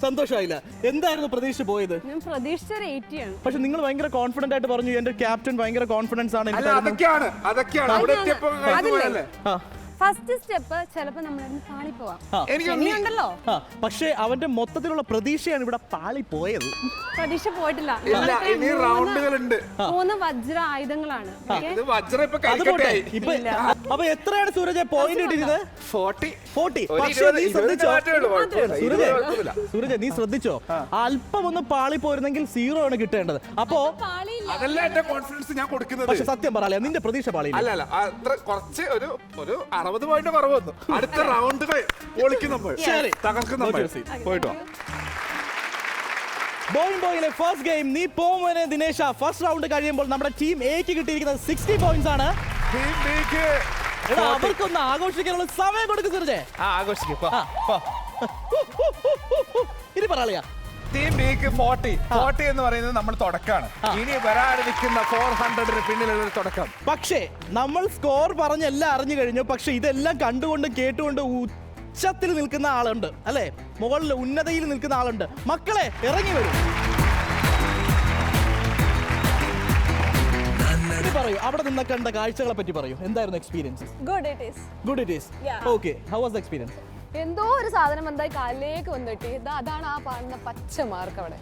D: സന്തോഷമായില്ല.
B: എന്തായിരുന്നു പ്രതീക്ഷ പോയത്?
D: ഞാൻ പ്രതീക്ഷിച്ചൊരു 80 ആണ്.
B: പക്ഷെ നിങ്ങൾ ഭയങ്കര കോൺഫിഡന്റ് ആയിട്ട് പറഞ്ഞു എന്റെ ക്യാപ്റ്റൻ ഭയങ്കര കോൺഫിഡൻസ് ആണ്.
C: അതൊക്കെയാണ് അവിടെ എത്തിയപ്പോ
D: ഫസ്റ്റ് സ്റ്റെപ്പ് ചിലപ്പോ നമ്മളൊന്ന് പാളി പോവാം. ഉണ്ടല്ലോ,
B: പക്ഷെ അവന്റെ മൊത്തത്തിലുള്ള പ്രതീക്ഷയാണ് ഇവിടെ പാളി പോയത്.
D: പ്രതീക്ഷ പോയിട്ടില്ല. 3 വജ്ര ആയുധങ്ങളാണ്.
B: അപ്പൊ എത്രയാണ് സൂരജ് പോയിന്റ് കിട്ടിയത്? 40. പക്ഷേ നീ ശ്രദ്ധിച്ചോ സൂരജ്, നീ ശ്രദ്ധിച്ചോ, അല്പം ഒന്ന് പാളി പോയിരുന്നെങ്കിൽ 0 ആണ് കിട്ടേണ്ടത്. അപ്പോ
C: അതല്ല എന്റെ കോൺഫിഡൻസ് ഞാൻ കൊടുക്കുന്നത്.
B: പക്ഷെ സത്യം പറയാ, നിന്റെ പ്രതീക്ഷ പാളി
C: അല്ല, കുറച്ച് ഒരു 60 പോയിന്റ് കുറവ് വന്നു. അടുത്ത റൗണ്ടുകൾ പൊളിക്കും നമ്മൾ, തകർക്കും നമ്മൾ. പോയിട്ടോ
B: ബോയിലെ ഫസ്റ്റ് ഗെയിം നീ പോമോനെ ദിനേശ. ഫസ്റ്റ് റൗണ്ട് കഴിയുമ്പോൾ നമ്മുടെ ടീം എക്ക് കിട്ടിയിരിക്കുന്നത് 60 പോയിന്റ്സ് ആണ്. അവർക്കൊന്ന് ആഘോഷിക്കാനുള്ള സമയം കൊടുക്കും സൂരജ്.
C: ആഘോഷിക്കും.
B: ഇനി പറയാ
C: ടീം ബിക്ക് 40 എന്ന് പറയുന്നത് നമ്മൾ തുടക്കമാണ്. ഇനി വരാനിരിക്കുന്ന 400 പിന്നിലുള്ള ഒരു തുടക്കം.
B: പക്ഷേ നമ്മൾ സ്കോർ പറഞ്ഞെല്ലാം അറിഞ്ഞു കഴിഞ്ഞു. പക്ഷെ ഇതെല്ലാം കണ്ടുകൊണ്ട് കേട്ടുകൊണ്ട് ഉച്ചത്തിൽ നിൽക്കുന്ന ആളുണ്ട് അല്ലെ, മുകളിൽ ഉന്നതയിൽ നിൽക്കുന്ന ആളുണ്ട്. മക്കളെ ഇറങ്ങി വരും. പറയൂ, അവിടെ നിന്ന് കണ്ട കാഴ്ചകളെ പറ്റി പറയൂ. എന്തായിരുന്നു experience? Good it is. Okay, how was the experience?
E: എന്തോ ഒരു സാധനം എന്തായി കാലിലേക്ക് വന്നിട്ട് അതാണ് ആ കാണുന്ന പച്ച മാർക്ക് അവിടെ.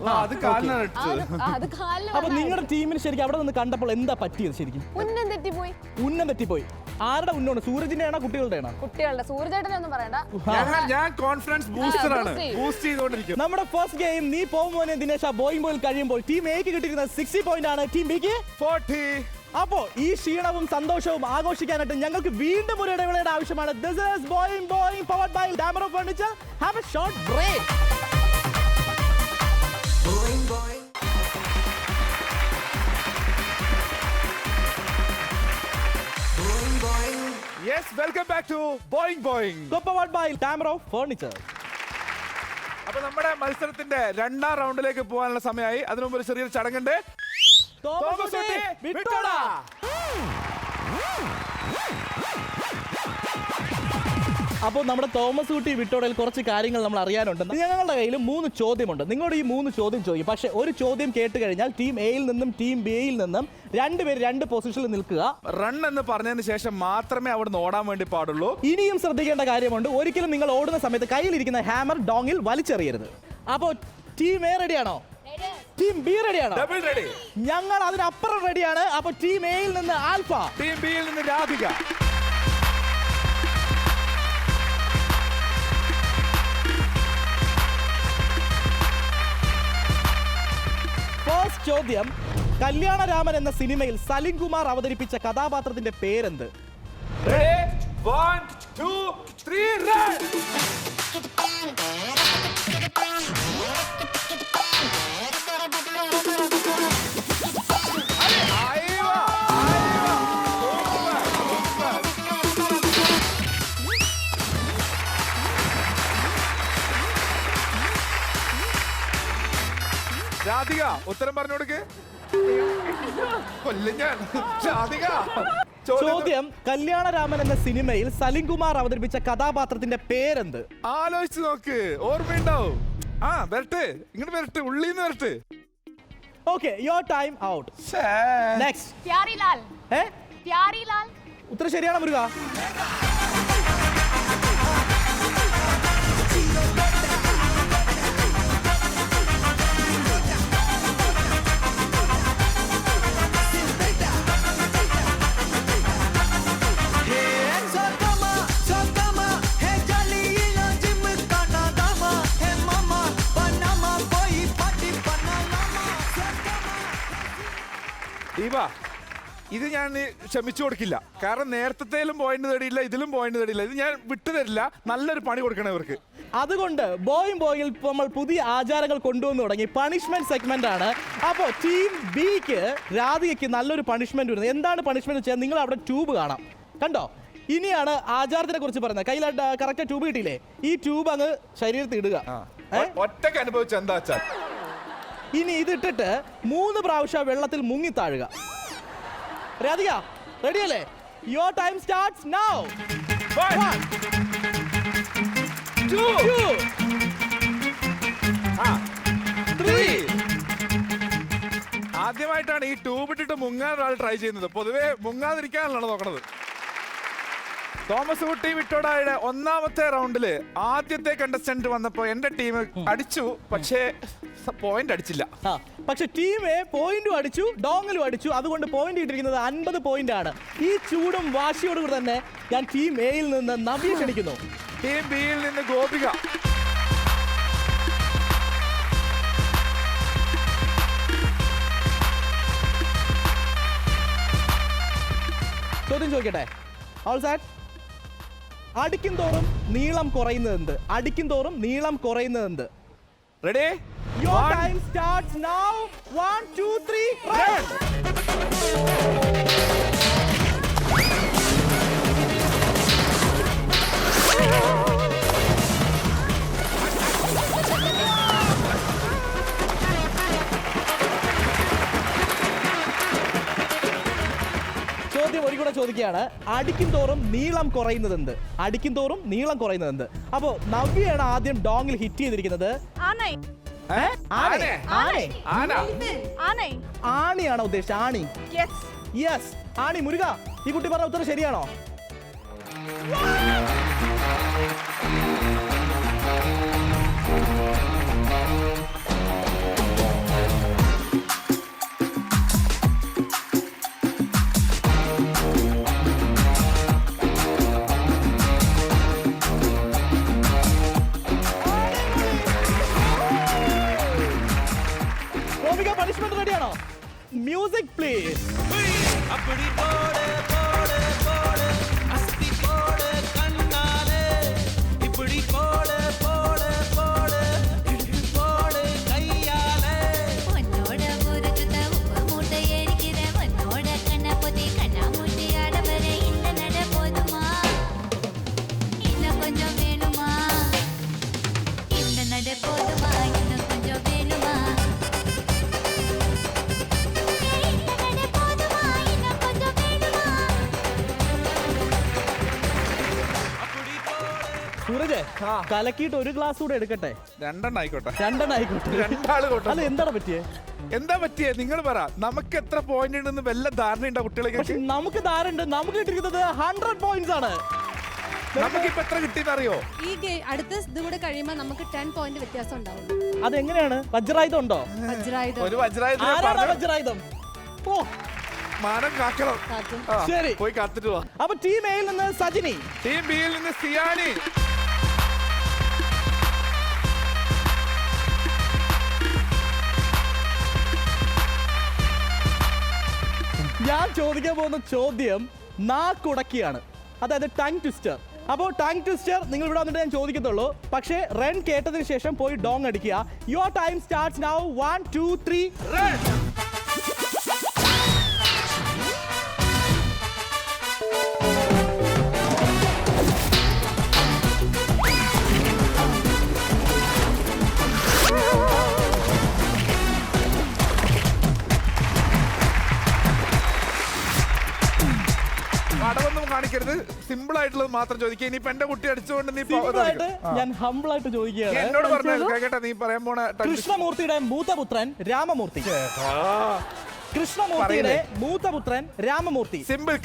B: അപ്പൊ നിങ്ങളുടെ ടീമിന് ശരിക്കും അവിടെ നിന്ന് കണ്ടപ്പോൾ എന്താ പറ്റിയത്? ശരിക്കും
E: ഉന്നം
B: തെറ്റിപ്പോയി. ആരുടെ ഉന്നോണ്? സൂരജിന്റെ ആണോ കുട്ടികളുടെ ആണോ?
E: കുട്ടികളുടെ. സൂരജേട്ടനെ ഒന്നും പറയണ്ട.
C: ഞാൻ കോൺഫിഡൻസ് ബൂസ്റ്റർ ആണ്, ബൂസ്റ്റ് ചെയ്തുകൊണ്ടിരിക്കും.
B: നമ്മുടെ ഫസ്റ്റ് ഗെയിം നീ പോകുമോനെ ദിനേശ ബോയിൽ കഴിയുമ്പോൾ ടീം എക്ക് കിട്ടിയിരുന്നത് 60 പോയിന്റ് ആണ്, ടീം ബിക്ക് 40. അപ്പോ ഈ ക്ഷീണവും സന്തോഷവും ആഘോഷിക്കാനായിട്ട് ഞങ്ങൾക്ക് വീണ്ടും ഒരു ഇടവേളയുടെ ആവശ്യമാണ്. This is Boing powered by Damro Furniture. Have a short break.
C: Yes, welcome back to Boing.
B: Powered by Damro Furniture.
C: അപ്പൊ നമ്മുടെ മത്സരത്തിന്റെ 2ാം റൗണ്ടിലേക്ക് പോകാനുള്ള സമയമായി. അതിനു മുമ്പ് ഒരു ചെറിയൊരു ചടങ്ങുണ്ട്.
B: അപ്പോൾ നമ്മുടെ തോമസ് കുട്ടി വിട്ടോടയിൽ കുറച്ച് കാര്യങ്ങൾ നമ്മൾ അറിയാനുണ്ട്. ഞങ്ങളുടെ കയ്യിൽ 3 ചോദ്യമുണ്ട്. നിങ്ങളോട് ഈ 3 ചോദ്യം ചോദിക്കും. പക്ഷെ ഒരു ചോദ്യം കേട്ട് കഴിഞ്ഞാൽ ടീം എയിൽ നിന്നും ടീം ബിയിൽ നിന്നും 2 പേര് 2 പൊസിഷനിൽ നിൽക്കുക.
C: റൺ എന്ന് പറഞ്ഞതിന് ശേഷം മാത്രമേ അവിടുന്ന് ഓടാൻ വേണ്ടി പാടുള്ളൂ.
B: ഇനിയും ശ്രദ്ധിക്കേണ്ട കാര്യമുണ്ട്, ഒരിക്കലും നിങ്ങൾ ഓടുന്ന സമയത്ത് കയ്യിലിരിക്കുന്ന ഹാമർ ഡോങ്ങിൽ വലിച്ചെറിയരുത്. അപ്പോൾ ടീം എ റെഡിയാണോ? ടീം ബി റെഡിയാണോ? ഞങ്ങൾ അതിനപ്പുറം റെഡിയാണ്. അപ്പൊ ടീം എയിൽ നിന്ന് ആൽഫ,
C: ടീം ബിയിൽ നിന്ന് രാധിക.
B: ഫസ്റ്റ് ചോദ്യം, കല്യാണരാമൻ എന്ന സിനിമയിൽ സലിം കുമാർ അവതരിപ്പിച്ച കഥാപാത്രത്തിന്റെ പേരെന്ത്?
C: 1, 2, 3, run! രാധിക ഉത്തരം പറഞ്ഞു കൊടുക്ക്. കൊല്ലും ഞാൻ. രാധിക
B: ചോദ്യം, കല്യാണരാമൻ എന്ന സിനിമയിൽ സലിം കുമാർ അവതരിപ്പിച്ച കഥാപാത്രത്തിന്റെ പേരെന്ത്?
C: ആലോചിച്ച് നോക്ക്, ഓർമ്മയുണ്ടാവും. വരട്ടെ, ഇങ്ങോട്ട് വരട്ടെ, ഉള്ളിന്ന് വരട്ടെ.
B: Okay, your time out. Next.
D: Pyarilal. Pyarilal.
B: ഉത്തരം ശരിയാണോ മുരുക?
C: ഇത് ഞാൻ ക്ഷമിച്ചു കൊടുക്കില്ല. കാരണം നേരത്തേലും പോയിന്റ് തേടിയില്ല, ഇതിലും പോയിന്റ് തേടിയില്ല. ഇത് ഞാൻ വിട്ടുതരില്ല. നല്ലൊരു പണി കൊടുക്കണം ഇവർക്ക്.
B: അതുകൊണ്ട് ബോയിൽ നമ്മൾ പുതിയ ആചാരങ്ങൾ കൊണ്ടുവന്നു തുടങ്ങി. പണിഷ്മെന്റ് സെഗ്മെന്റ് ആണ്. അപ്പോൾ ടീം ബിക്ക് രാധികയ്ക്ക് നല്ലൊരു പണിഷ്മെന്റ് വരുന്നത്. എന്താണ് പണിഷ്മെന്റ് വെച്ചാൽ നിങ്ങൾ അവിടെ ട്യൂബ് കാണാം, കണ്ടോ? ഇനിയാണ് ആചാരത്തിനെ കുറിച്ച് പറയുന്നത്. കയ്യിൽ കറക്റ്റ് ട്യൂബ് കിട്ടിയില്ലേ? ഈ ട്യൂബ് അങ്ങ് ശരീരത്തിൽ ഇടുക.
C: ഒറ്റക്ക് അനുഭവിച്ച എന്താ വെച്ചാൽ
B: ഇനി ഇതിട്ടിട്ട് 3 പ്രാവശ്യം വെള്ളത്തിൽ മുങ്ങി താഴുക. രാധിക റെഡിയല്ലേ? Your time starts now. 1, 2, 3.
C: ആദ്യമായിട്ടാണ് ഈ ട്യൂബ് ഇട്ടിട്ട് മുങ്ങാൻ ഒരാൾ ട്രൈ ചെയ്യുന്നത്. പൊതുവെ മുങ്ങാതിരിക്കാനാണ് നോക്കണത്. തോമസ് കുട്ടി വിട്ടോടായുടെ ഒന്നാമത്തെ റൗണ്ടില് ആദ്യത്തെ കണ്ടസ്റ്റന്റ് വന്നപ്പോ എന്റെ ടീം അടിച്ചു, പക്ഷേ പോയിന്റ് അടിച്ചില്ല.
B: പക്ഷെ ടീം എ പോയിന്റും അടിച്ചു, ഡോങ്ങിലും അടിച്ചു. അതുകൊണ്ട് പോയിന്റ് കിട്ടിയിരിക്കുന്നത് 50 പോയിന്റ് ആണ്. ഈ ചൂടും വാശിയോടുകൂടി തന്നെ ഞാൻ ടീം എയിൽ നിന്ന് നവ്യ ക്ഷണിക്കുന്നു.
C: ടീം ബിയിൽ നിന്ന് ഗോപിക.
B: ചോദ്യം ചോദിക്കട്ടെ? All set? അടിക്കും തോറും നീളം കുറയുന്നതെന്ത്? അടിക്കും തോറും നീളം കുറയുന്നതെന്ത്?
C: Ready?
B: Your time starts now. 1, 2, 3, run! ചോദ്യം ഒരു കൂടെ ചോദിക്കുകയാണ്. അടിക്കും തോറും നീളം കുറയുന്നതെന്ത്? അടിക്കും തോറും നീളം കുറയുന്നതെന്ത്? അപ്പോ നവ്യയാണ് ആദ്യം ഡോങ്ങിൽ ഹിറ്റ് ചെയ്തിരിക്കുന്നത്. ആണിയാണോ ഉദ്ദേശിച്ചത്? ആണി. യെസ്, ആണി. മുരുക, ഈ കുട്ടി പറഞ്ഞ ഉത്തരം ശരിയാണോ? പണിഷ്മെന്റ് റെഡിയാണോ? Music please. സൂരജ്, കലക്കിയിട്ട് ഒരു ഗ്ലാസ് കൂടെ എടുക്കട്ടെ?
C: 2 ആയിക്കോട്ടെ.
B: 2 ആയിക്കോട്ടെ. അല്ല, എന്താണ് പറ്റിയേ?
C: എന്താ പറ്റിയേ? നിങ്ങൾ പറ. നമുക്ക് എത്ര പോയിന്റ് ഉണ്ടെന്ന് വല്ല ധാരണ ഉണ്ടോ കുട്ടികളെ?
B: നമുക്ക് ധാരണ. നമുക്ക് കിട്ടിയിരിക്കുന്നത് 100 പോയിന്റ്സ് ആണ്.
C: നമുക്കിപ്പോ എത്ര കിട്ടിയെന്ന് അറിയോ?
D: ഈ അടുത്ത ഇത് കൂടെ കഴിയുമ്പോൾ നമുക്ക് 10 പോയിന്റ് വ്യത്യാസം ഉണ്ടാവും.
B: അതെങ്ങനെയാണ്? വജ്രായുധം ഉണ്ടോ?
C: ഒരു
B: വജ്രായുധം. ഓ,
C: മാനം കാക്കണം.
B: ശരി,
C: പോയി കാത്തിട്ട് പോവാ.
B: അപ്പൊ ടീം എയിൽ നിന്ന് സജിനി,
C: ടീം ബിയിൽ നിന്ന് സിയാനി.
B: ഞാൻ ചോദിക്കാൻ പോകുന്ന ചോദ്യം നാക്കുടക്കിയാണ്. അതായത് ടങ് ട്വിസ്റ്റർ. അപ്പോൾ ടങ് ട്വിസ്റ്റർ നിങ്ങൾ ഇവിടെ വന്നിട്ട് ഞാൻ ചോദിക്കത്തുള്ളൂ, പക്ഷേ റൺ കേട്ടതിന് ശേഷം പോയി ഡോങ് അടിക്കുക. Your time starts now. 1 2 3 run.
C: പടമൊന്നും കാണിക്കരുത്, സിമ്പിൾ ആയിട്ടുള്ളത് മാത്രം ചോദിക്കുക. ഇനിയിപ്പോ എന്റെ കുട്ടി അടിച്ചുകൊണ്ട് നീ
B: സിമ്പിളായിട്ട് ഞാൻ ഹംബിൾ ആയിട്ട് ചോദിക്കുകയാണ്.
C: എന്നോട് പറഞ്ഞു കേട്ടെ, നീ പറയാൻ പോണ
B: കൃഷ്ണമൂർത്തിയുടെ മൂത്തപുത്രൻ രാമമൂർത്തി. കൃഷ്ണമൂർത്തിയുടെ മൂത്തപുത്രൻ രാമമൂർത്തി.
C: സിമ്പിൾ.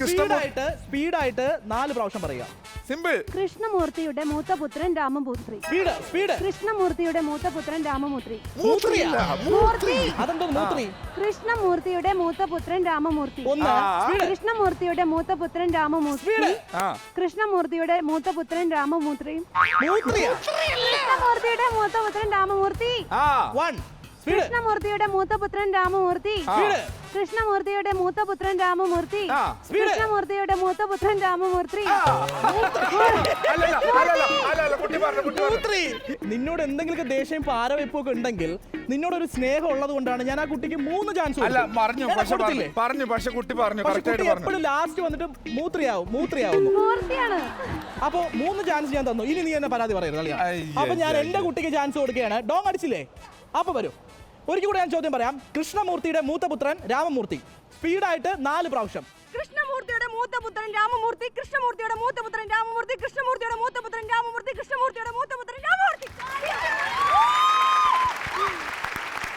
B: സ്പീഡായിട്ട് 4 പ്രാവശ്യം പറയുക.
C: സിമ്പിൾ.
D: കൃഷ്ണമൂർത്തിയുടെ മൂത്തപുത്രൻ രാമമൂർത്തി.
B: സ്പീഡ്.
D: കൃഷ്ണമൂർത്തിയുടെ മൂത്തപുത്രൻ രാമമൂർത്തി.
B: അതെന്തോ മൂത്രി.
D: കൃഷ്ണമൂർത്തിയുടെ മൂത്തപുത്രൻ രാമമൂർത്തി. കൃഷ്ണമൂർത്തിയുടെ മൂത്തപുത്രൻ രാമമൂർത്തി. കൃഷ്ണമൂർത്തിയുടെ മൂത്തപുത്രൻ രാമമൂർത്തി. കൃഷ്ണമൂർത്തിയുടെ മൂത്തപുത്രൻ രാമമൂർത്തി. കൃഷ്ണമൂർത്തിയുടെ മൂത്തപുത്രൻ രാമമൂർത്തി. കൃഷ്ണമൂർത്തിയുടെ മൂത്തപുത്രൻ രാമമൂർത്തി. കൃഷ്ണമൂർത്തിയുടെ മൂത്തപുത്രൻ രാമമൂർത്തി.
B: നിന്നോട് എന്തെങ്കിലും ദേഷ്യം പാരവെപ്പൊക്കെ ഉണ്ടെങ്കിൽ നിന്നോടൊരു സ്നേഹം ഉള്ളത് കൊണ്ടാണ് ഞാൻ ആ കുട്ടിക്ക് 3 ചാൻസ് എപ്പോഴും ലാസ്റ്റ് വന്നിട്ട് മൂത്രിയാവുന്നു. അപ്പൊ 3 ചാൻസ് ഞാൻ തന്നു. ഇനി നീ എന്നെ പരാതി പറയരുത്. അപ്പൊ ഞാൻ എന്റെ കുട്ടിക്ക് ചാൻസ് കൊടുക്കുകയാണ്. ഡോങ് അടിച്ചില്ലേ? അപ്പൊ വരൂ, ഒരിക്കൽ കൂടെ ഞാൻ ചോദ്യം പറയാം. കൃഷ്ണമൂർത്തിയുടെ മൂത്തപുത്രൻ രാമമൂർത്തി. സ്പീഡായിട്ട് 4 പ്രാവശ്യം.
E: കൃഷ്ണമൂർത്തിയുടെ മൂത്തപുത്രൻ രാമമൂർത്തി. കൃഷ്ണമൂർത്തിയുടെ മൂത്തപുത്രൻ രാമമൂർത്തി. കൃഷ്ണമൂർത്തിയുടെ മൂത്തപുത്രൻ രാമമൂർത്തി. കൃഷ്ണമൂർത്തിയുടെ മൂത്തപുത്രൻ രാമമൂർത്തി.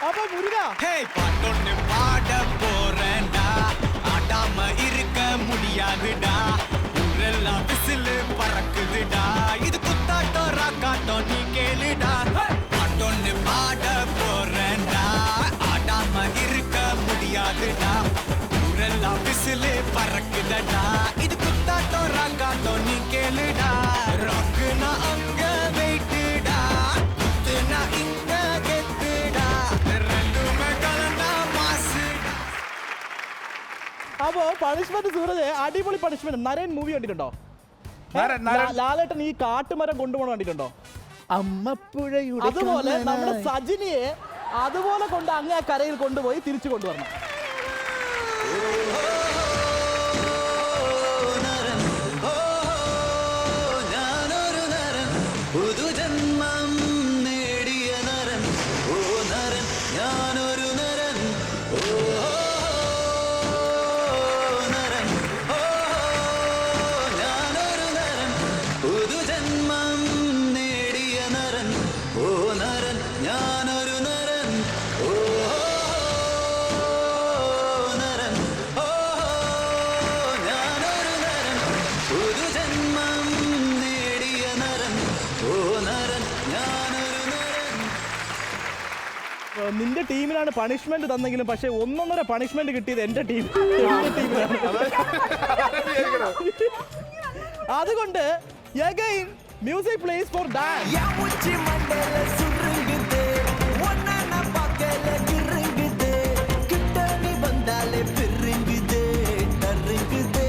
B: അപ്പൊ മുരുക
F: பாட்டொன்னு பாட போறேன்டா, ஆடாம இருக்க முடியாதுடா, ஊரெல்லாம் விசிலு பறக்குதுடா, இது குத்தாட்டம் ராக்காட்டம் நீ கேளுடா. பாட்டொன்னு பாட போறேன்டா, ஆடாம இருக்க முடியாதுடா, ஊரெல்லாம் விசிலு பறக்குதடா, இது குத்தாட்டம் ராக்காட்டம் நீ கேளுடா. ராக்குனா அங்க வெயிட்டுடா, குத்துனா இங்க கெத்துடா, ரெண்டுமே கலந்தா மாசுடா.
B: അപ്പോ പണിഷ്മെന്റ് സൂരജ് അടിപൊളി പണിഷ്മെന്റ്. നരൻ മൂവി കണ്ടിട്ടുണ്ടോ? ലാലേട്ടൻ ഈ കാട്ടുമരം കൊണ്ടുപോകണം കണ്ടിട്ടുണ്ടോ?
E: അമ്മപ്പുഴയുടെ
B: അതുപോലെ നമ്മുടെ സജിനിയെ അതുപോലെ കൊണ്ട് അങ്ങേ ആ കരയിൽ കൊണ്ടുപോയി തിരിച്ചു കൊണ്ടുവരണം.
F: ഞാനൊരു നരൻ, പുതുജന്മം നേടിയ നരൻ, ഓ നരൻ, ഞാനൊരു നരൻ, ഓ നരൻ, ഓ ഞാനൊരു നരൻ, പുതുജന്മം നേടിയ നരൻ, ഓ നരൻ, ഞാനൊരു നരൻ, ഓ നരൻ, ഓ ഞാനൊരു നരൻ, പുതുജന്മം നേടിയ നരൻ, ഓ നരൻ, ഞാനൊരു നരൻ.
B: നിന്റെ ടീമിനാണ് പണിഷ്മെന്റ് തന്നെങ്കിലും പക്ഷെ 1.5 പണിഷ്മെന്റ് കിട്ടിയത് എന്റെ ടീമിനാണ്. അതുകൊണ്ട് again music plays for dance.
F: என் உச்சி மண்டையில சுருங்குது, ஒன்ன நான் பார்க்கல கிருங்குது, கிட்ட நீ வந்தாலே பெருங்குது, நறுங்குது.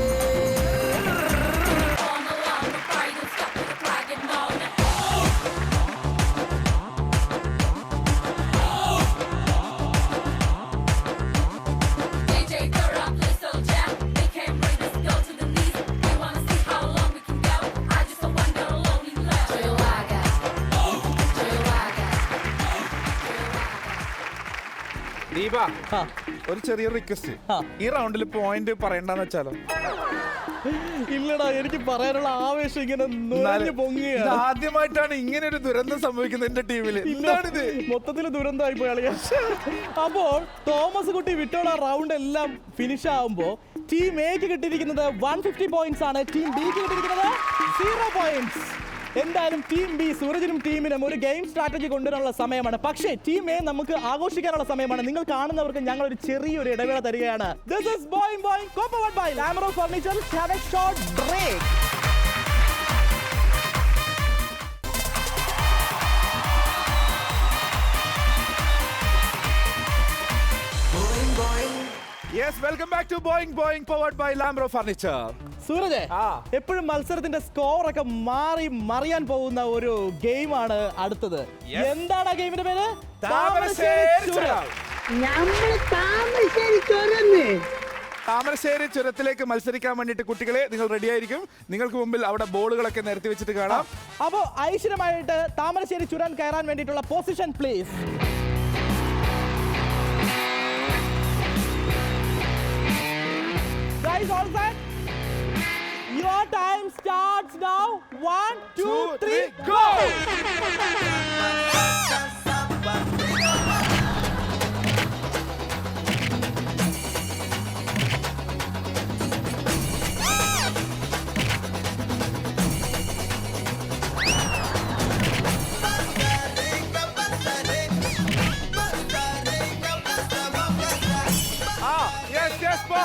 G: DJ throw up, let's go jam. They can't break us, go to the knees. They wanna see how long we can go. I just wonder how long we last. Joyawaga, Joyawaga.
C: Deepa,
B: ആ,
C: ഒരു ചെറിയ request.
B: ആ.
C: ഈ റൗണ്ടിൽ point പറയണ്ടെന്ന് വെച്ചാലോ?
B: ഇല്ലടാ, എനിക്ക് പറയാനുള്ള ആവേശം ഇങ്ങനെ നുഴഞ്ഞു പൊങ്ങുകയാണ്.
C: ആദ്യമായിട്ടാണ് ഇങ്ങനെ ഒരു ദുരന്തം സംഭവിക്കുന്നത് എന്റെ ടീമില്. എന്താണിത്?
B: മൊത്തത്തിൽ ദുരന്തമായി പോയി അളിയാ. അപ്പോൾ തോമസ് കുട്ടി വിട്ടോള റൗണ്ട് എല്ലാം ഫിനിഷ് ആവുമ്പോ ടീം എക്ക് കിട്ടിയിരിക്കുന്നത് 150 പോയിന്റ്സ് ആണ്. ടീം ബിക്ക് കിട്ടിയിരിക്കുന്നത് 0 പോയിന്റ്സ്. എന്തായാലും ടീം ബി സൂരജിനും ടീമിനും ഒരു ഗെയിം സ്ട്രാറ്റജി കൊണ്ടുവരാനുള്ള സമയമാണ്. പക്ഷേ ടീം എ നമുക്ക് ആഘോഷിക്കാനുള്ള സമയമാണ്. നിങ്ങൾ കാണുന്നവർക്ക് ഞങ്ങൾ ഒരു ചെറിയൊരു ഇടവേള തരികയാണ്. This is Boing Boing co-powered by Lamro Furniture. Have a short break.
C: Yes, welcome back to Boing Boing powered by Lamro Furniture.
B: Sooraj, എപ്പോഴും മത്സരത്തിന്റെ സ്കോർ ഒക്കെ മാറി മറിയാൻ പോകുന്ന ഒരു ഗെയിമാണ് അടുത്തത്. എന്താണ് ആ ഗെയിമിന്റെ പേര്?
C: താമരശ്ശേരി ചുരം. താമരശ്ശേരി ചുരത്തിലേക്ക് മത്സരിക്കാൻ വേണ്ടിയിട്ട് കുട്ടികളെ നിങ്ങൾ റെഡി ആയിരിക്കും. നിങ്ങൾക്ക് മുമ്പിൽ അവിടെ ബോളുകളൊക്കെ നിരത്തി വെച്ചിട്ട് കാണാം.
B: അപ്പോ ഐശ്വര്യമായിട്ട് താമരശ്ശേരി ചുരം കയറാൻ വേണ്ടിയിട്ടുള്ള position please. Guys, all set? Your time starts now. 1, 2, 3, go!
C: Yes, go.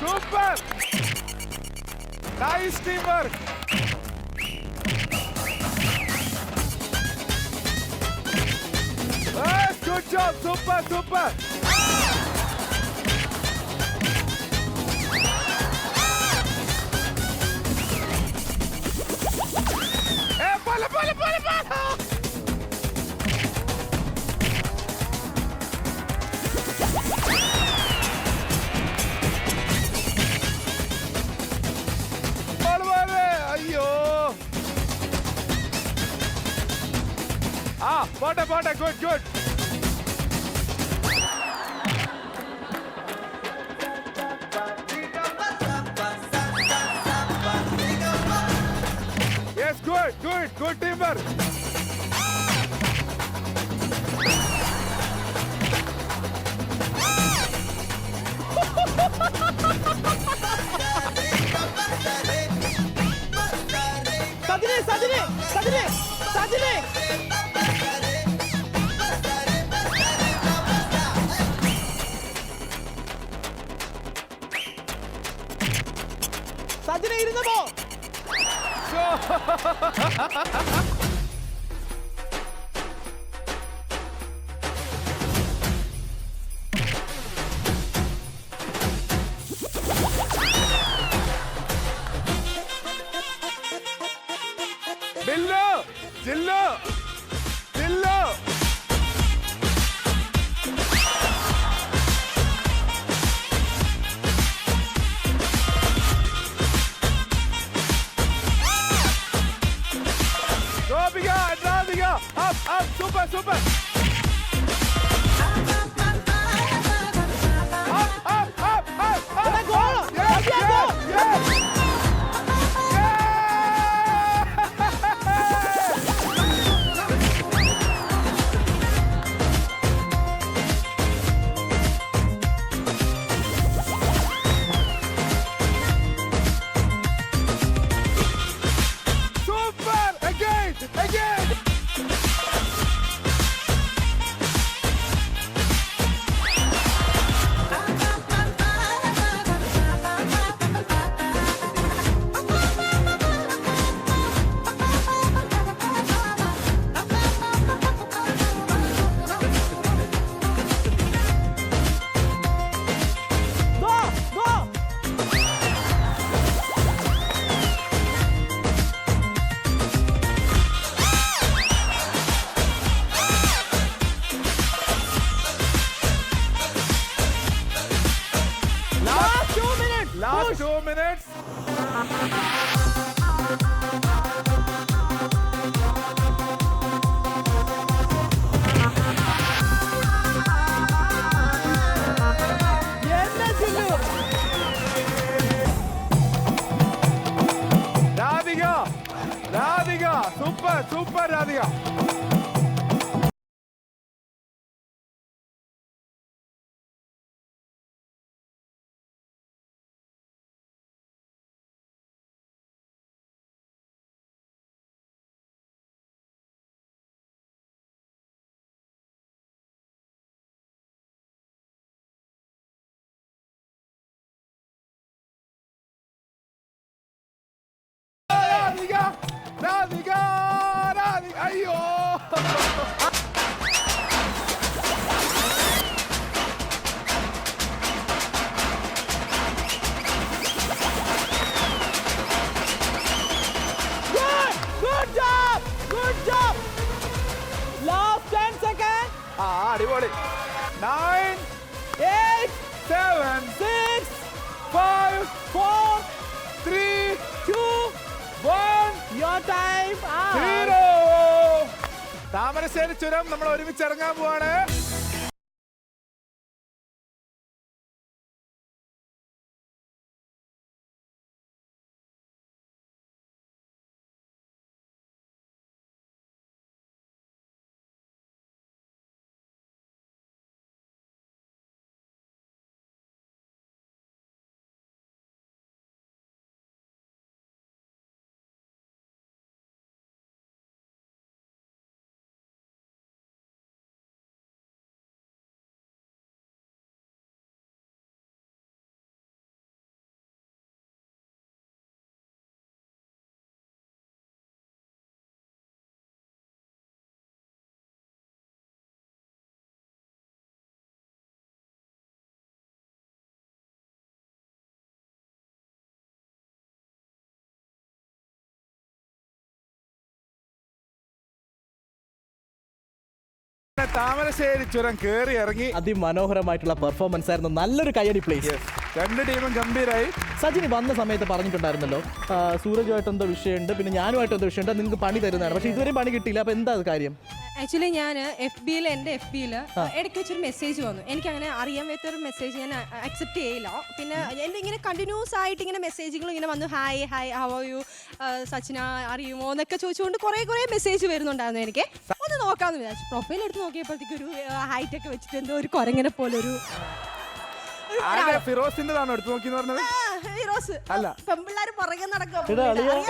C: Super! Nice teamwork! Yes, good job! Super! Bola! പോട്ടെ good. Yes, good teamwork.
B: Sajini! Sajini, ഇരുന്ന് പോ.
C: Dillo! Radhika! Up! Super! Up! Yes! Again! Last 2 minutes. Radhika! Super Radhika! Radhika! Ayyo! 9,
B: 8,
C: 7,
B: 6,
C: 5,
B: 4,
C: 3,
B: 2,
C: 1,
B: your time.
C: 0. Thamarassery ചുരം നമ്മൾ ഒരുമിച്ച് ഇറങ്ങാൻ പോവാണ്. താമരശ്ശേരി ചുരം കേറി ഇറങ്ങി.
B: അതിമനോഹരമായിട്ടുള്ള പെർഫോമൻസ് ആയിരുന്നു. നല്ലൊരു കയ്യടി പ്ലേസ്.
C: രണ്ട് ടീമും ഗംഭീരായി.
B: സജിനി വന്ന സമയത്ത് പറഞ്ഞിട്ടുണ്ടായിരുന്നല്ലോ സൂരജുമായിട്ട് എന്തോ വിഷയമുണ്ട്, പിന്നെ ഞാനുമായിട്ട് എന്തോ വിഷയമുണ്ട്, നിങ്ങൾക്ക് പണി തരുന്നതാണ്. പക്ഷെ ഇതുവരെയും പണി കിട്ടിയില്ല. അപ്പൊ എന്താ കാര്യം?
E: ആക്ച്വലി ഞാൻ എൻ്റെ എഫ് ബിയിൽ ഇടയ്ക്ക് വെച്ചൊരു മെസ്സേജ് വന്നു. എനിക്ക് അങ്ങനെ അറിയാൻ പറ്റൊരു മെസ്സേജ് ഞാൻ അക്സെപ്റ്റ് ചെയ്യില്ല. പിന്നെ എൻ്റെ ഇങ്ങനെ കണ്ടിന്യൂസ് ആയിട്ട് ഇങ്ങനെ മെസ്സേജുകൾ ഇങ്ങനെ വന്നു. Hi how are you, Sachina അറിയുമോ എന്നൊക്കെ ചോദിച്ചുകൊണ്ട് കുറേ മെസ്സേജ് വരുന്നുണ്ടായിരുന്നു. എനിക്ക് ഒന്ന് നോക്കാമെന്ന് വിചാരിച്ചു. പ്രൊഫൈൽ എടുത്ത് നോക്കിയപ്പോഴത്തേക്ക് ഒരു ഹൈറ്റ് ഒക്കെ വെച്ചിട്ട് എന്തോ ഒരു കുരങ്ങനെ പോലൊരു
C: ഫിറോസിന്റെതാണോ എടുത്തു നോക്കി പറഞ്ഞത്? അല്ല,
E: പെമ്പിള്ളാര് പുറകെ നടക്കും.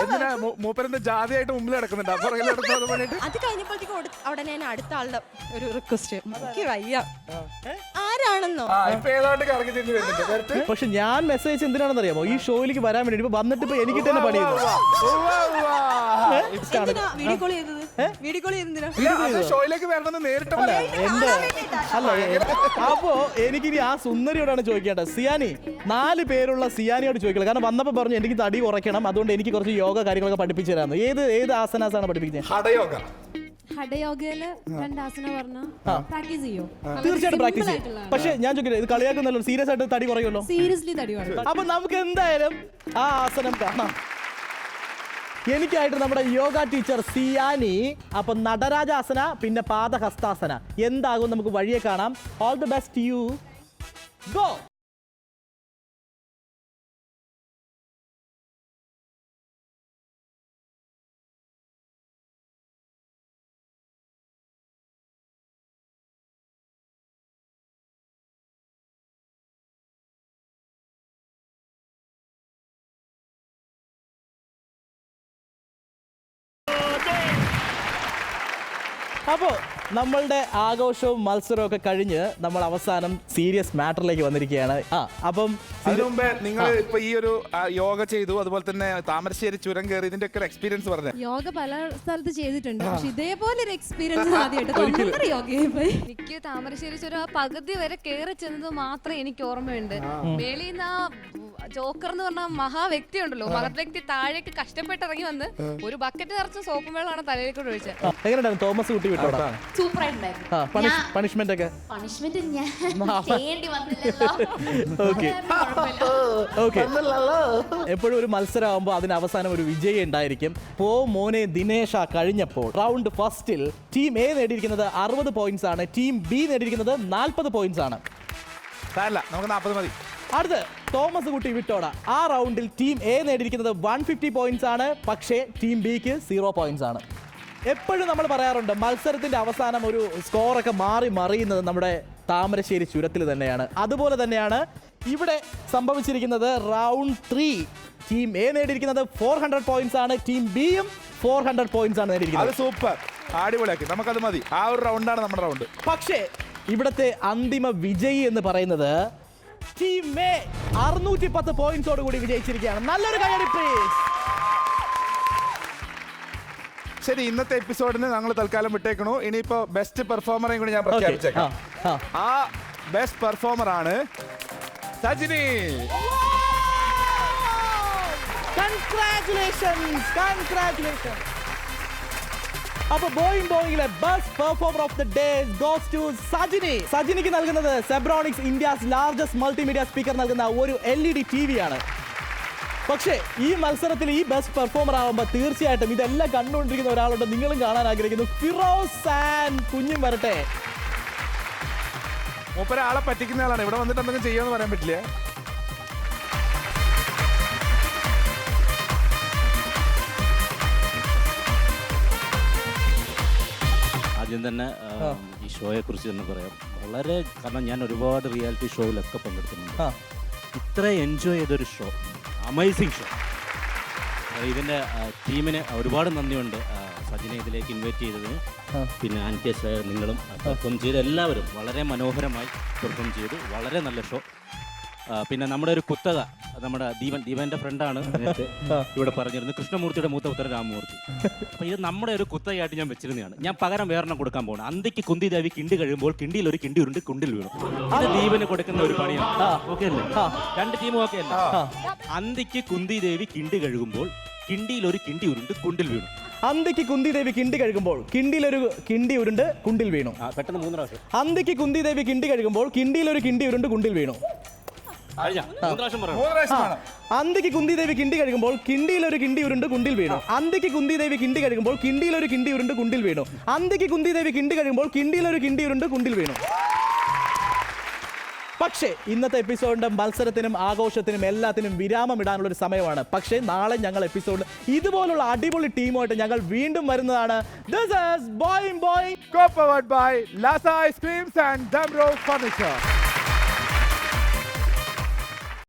C: എന്തിനാ മൂപ്പരെന്താ ജാതിയായിട്ട് മുമ്പിൽ കിടക്കുന്നുണ്ട്?
E: അത് കഴിഞ്ഞപ്പോഴത്തേക്കും അവിടെ ഞാൻ അടുത്ത ആളുടെ ഒരു റിക്വസ്റ്റ്. എനിക്ക് വയ്യ ആരാണെന്നോ.
B: പക്ഷെ ഞാൻ മെസ്സേജ് എന്തിനാണെന്ന് അറിയാമോ? ഈ ഷോയിലേക്ക് വരാൻ വേണ്ടി. ഇപ്പൊ വന്നിട്ട് ഇപ്പൊ എനിക്ക് തന്നെ പണി
E: വീഡിയോ കോൾ ചെയ്തത്
C: ഷോയിലേക്ക് വരണമെന്ന് നേരിട്ട്
B: അപ്പോ എനിക്കിനി ആ സുന്ദരിയോടാണ് ചോദിക്കേണ്ടത്. സിയാനി, 4 പേരുള്ള സിയാനിയോട് ചോദിക്കണം. കാരണം വന്നപ്പോ പറഞ്ഞു എനിക്ക് തടി കുറയ്ക്കണം, അതുകൊണ്ട് എനിക്ക് കുറച്ച് യോഗ കാര്യങ്ങളൊക്കെ പഠിപ്പിച്ചു തരാമെന്ന്. ഏത് ആസനാസാണ് പഠിപ്പിക്കുന്നത്?
D: ഹഠയോഗയില് 2 ആസന പറഞ്ഞ പ്രാക്ടീസ് ചെയ്യോ?
B: തീർച്ചയായിട്ടും പ്രാക്ടീസ് ചെയ്യും. പക്ഷെ ഞാൻ ചോദിക്കട്ടെ, ഇത് കളിയാക്കുന്നല്ലോ, സീരിയസ് ആയിട്ട് തടി കുറയുമല്ലോ?
D: സീരിയസ്ലി തടി കുറയും.
B: അപ്പൊ നമുക്ക് എന്തായാലും ആ ആസനം കാണാം. എനിക്കായിട്ട് നമ്മുടെ യോഗ ടീച്ചർ സിയാനി. അപ്പൊ നടരാജാസന, പിന്നെ പാദഹസ്താസന എന്താകും നമുക്ക് വഴിയെ കാണാം. All the best U. Go. അപ്പോൾ നമ്മളുടെ ആഘോഷവും മത്സരവും ഒക്കെ കഴിഞ്ഞ് നമ്മൾ അവസാനം സീരിയസ് മാറ്ററിലേക്ക് വന്നിരിക്കുകയാണ്. അപ്പം
C: അതിനു മുമ്പേ നിങ്ങൾ ഇപ്പൊ ഈ ഒരു യോഗ ചെയ്തു, അതുപോലെ തന്നെ താമരശ്ശേരി ചുരം കയറി, ഇതിന്റെ ഒക്കെ എക്സ്പീരിയൻസ് പറഞ്ഞു.
D: യോഗ പല സ്ഥലത്ത് ചെയ്തിട്ടുണ്ട്, പക്ഷെ ഇതേപോലെ ഒരു എക്സ്പീരിയൻസ് എനിക്ക് താമരശ്ശേരി ചുരം പകുതി വരെ കയറി ചെന്നത് മാത്രമേ എനിക്ക് ഓർമ്മയുണ്ട്. മേളിൽ നിന്ന് ആ ജോക്കർ എന്ന് പറഞ്ഞ മഹാ വ്യക്തി ഉണ്ടല്ലോ, മഹത് വ്യക്തി താഴേക്ക് കഷ്ടപ്പെട്ടിറങ്ങി വന്ന് ഒരു ബക്കറ്റ് നിറച്ച സോപ്പും വെള്ളമാണ് തലയിലേക്ക് ഒഴിച്ചത്.
B: എങ്ങനെയുണ്ടായിരുന്നു തോമസ് കുട്ടി വിട്ടോടാ?
H: സൂപ്പർ ആയിട്ടുണ്ടായിരുന്നു.
B: പണിഷ്മെന്റ് ഒക്കെ
H: പണിഷ്മെന്റ് ഞാൻ ചെയ്യേണ്ടി വന്നില്ലല്ലോ.
B: എപ്പോഴും ഒരു മത്സരമാകുമ്പോൾ അതിന് അവസാനം ഒരു വിജയം ഉണ്ടായിരിക്കും. പോ മോനെ ദിനേശ കഴിഞ്ഞപ്പോൾ റൗണ്ട് ഫസ്റ്റിൽ ടീം എ നേടിയിരിക്കുന്നത് 60 പോയിന്റ്സ് ആണ്, ടീം ബി നേടിയിരിക്കുന്നത് 40 പോയിന്റ്സ് ആണ്.
C: നമുക്ക് 40 മതി.
B: അടുത്ത് തോമസ് കുട്ടി വിട്ടോട. ആ റൗണ്ടിൽ ടീം എ നേടിയിരിക്കുന്നത് 150 പോയിന്റ്സ് ആണ്, പക്ഷേ ടീം ബിക്ക് 0 പോയിന്റ്സ് ആണ്. എപ്പോഴും നമ്മൾ പറയാറുണ്ട് മത്സരത്തിന്റെ അവസാനം ഒരു സ്കോറൊക്കെ മറിയുന്നത് നമ്മുടെ താമരശ്ശേരി ചുരത്തിൽ തന്നെയാണ്. അതുപോലെ തന്നെയാണ് ഇവിടെ സംഭവിച്ചിരിക്കുന്നത്. റൗണ്ട് 3 ടീം എ നേടിയിരിക്കുന്നത് 400 പോയിന്റ്സ് ആണ്, ടീം ബിയും 400 പോയിന്റ്സ് ആണ് നേടിയിരിക്കുന്നത്.
C: സൂപ്പർ, അടിപൊളിയാക്കി, നമുക്കത് മതി. ആ ഒരു റൗണ്ടാണ് നമ്മുടെ റൗണ്ട്.
B: പക്ഷേ ഇവിടുത്തെ അന്തിമ വിജയി എന്ന് പറയുന്നത് ടീം എ 610 പോയിന്റ്സോട് കൂടി വിജയിച്ചിരിക്കുകയാണ്. നല്ലൊരു കയ്യടി പ്ലീസ്.
C: ശരി, ഇന്നത്തെ എപ്പിസോഡിന് ഞങ്ങൾ തൽക്കാലം വിട്ടേക്കണു. ഇനിയിപ്പോ ബെസ്റ്റ് പെർഫോമറേയും കൂടി ഞാൻ പ്രഖ്യാപിച്ചേക്കാം. ആ ബെസ്റ്റ് പെർഫോമർ ആണ് സജിനി.
B: കൺഗ്രാറ്റുലേഷൻസ്. അപ്പൊ ബോയിങ്ങിലെ best performer of the day goes to Sajini. സജിനിക്ക് നൽകുന്നത് Zebronics India's largest multimedia speaker നൽകുന്ന ഒരു LED TV ആണ്. പക്ഷേ ഈ മത്സരത്തിൽ ഈ ബെസ്റ്റ് പെർഫോമർ ആവുമ്പോൾ തീർച്ചയായിട്ടും ഇതെല്ലാം കണ്ടുകൊണ്ടിരിക്കുന്ന ഒരാളുണ്ട്, നിങ്ങളും കാണാൻ ആഗ്രഹിക്കുന്നു. ഫിറോസ് ആൻഡ് കുഞ്ഞും വരട്ടെ.
C: മൂപ്പര ആളെ പറ്റിക്കുന്ന ആളാണ്. ഇവിടെ വന്നിട്ട് എന്തെങ്കിലും ചെയ്യാന്ന് പറയാൻ പറ്റില്ല.
I: ആദ്യം തന്നെ ഈ ഷോയെ കുറിച്ച് തന്നെ പറയാം. വളരെ കാരണം ഞാൻ ഒരുപാട് റിയാലിറ്റി ഷോയിലൊക്കെ പങ്കെടുക്കുന്നുണ്ട്. ഇത്ര എൻജോയ് ചെയ്തൊരു ഷോ, അമേസിങ് ഷോ. ഇതിൻ്റെ ടീമിന് ഒരുപാട് നന്ദിയുണ്ട്. സജിനെ ഇതിലേക്ക് ഇൻവൈറ്റ് ചെയ്തതിന്, പിന്നെ ആൻകേഷ് നിങ്ങളും പെർഫോം ചെയ്ത എല്ലാവരും വളരെ മനോഹരമായി പെർഫോം ചെയ്തു. വളരെ നല്ല ഷോ. പിന്നെ നമ്മുടെ ഒരു കുത്തക, നമ്മുടെ ദീപന്റെ ഫ്രണ്ടാണ് നേരത്തെ ഇവിടെ പറഞ്ഞിരുന്നത്, കൃഷ്ണമൂർത്തിയുടെ മൂത്ത പുത്രൻ രാമമൂർത്തി. അപ്പൊ ഇത് നമ്മുടെ ഒരു കുത്തകയായിട്ട് ഞാൻ വെച്ചിരുന്നതാണ്. ഞാൻ പകരം വേറെണ്ണം കൊടുക്കാൻ പോകണം. അന്തിക്ക് കുന്തി ദേവി കിണ്ടി കഴിയുമ്പോൾ കിണ്ടിയിൽ ഒരു കിണ്ടി ഉരുണ്ട് കുണ്ടിൽ വീണു. ഇത് ദീപന് കൊടുക്കുന്ന ഒരു പണിയാണ്. ഓക്കെ അല്ലേ? രണ്ട് ടീമും ഓക്കെ അല്ലേ? അന്തിക്ക് കുന്തി ദേവി കിണ്ടി കഴുകുമ്പോൾ കിണ്ടിയിൽ ഒരു കിണ്ടി ഉരുണ്ട് കുണ്ടിൽ വീണു.
B: അന്തിക്ക് കുന്തി ദേവി കിണ്ടി കഴുകുമ്പോൾ കിണ്ടിയിലൊരു കിണ്ടി ഉരുണ്ട് കുണ്ടിൽ വീണു.
I: പെട്ടെന്ന് 3 പ്രാവശ്യം.
B: അന്തിക്ക് കുന്തി ദേവി കിണ്ടി കഴുകുമ്പോൾ കിണ്ടിയിലൊരു കിണ്ടി ഉരുണ്ട് കുണ്ടിൽ വീണു.
I: 3 പ്രാവശ്യം പറയാം.
B: അന്തിക്ക് കുന്തി ദേവി കിണ്ടി കഴുകുമ്പോൾ കിണ്ടിയിലൊരു കിണ്ടി ഉരുണ്ട് കുണ്ടിൽ വീണു. അന്തിക്ക് കുന്തി ദേവി കിണ്ടി കഴുകുമ്പോൾ കിണ്ടിയിലൊരു കിണ്ടി ഉരുണ്ട് കുണ്ടിൽ വീണു. അന്തിക്ക് കുന്തി ദേവി കിണ്ടി കഴുകുമ്പോൾ കിണ്ടിയിലൊരു കിണ്ടി ഉരുണ്ട് കുണ്ടിൽ വീണു. പക്ഷേ ഇന്നത്തെ എപ്പിസോഡിന്റെ മത്സരത്തിനും ആഘോഷത്തിനും എല്ലാത്തിനും വിരാമം ഇടാനുള്ള ഒരു സമയമാണ്. പക്ഷേ നാളെ ഞങ്ങൾ എപ്പിസോഡിൽ ഇതുപോലുള്ള അടിപൊളി ടീമുമായിട്ട് ഞങ്ങൾ വീണ്ടും വരുന്നതാണ്. This is Boing Boing,
C: Co-powered by Lasa Ice Creams and Damro Furniture.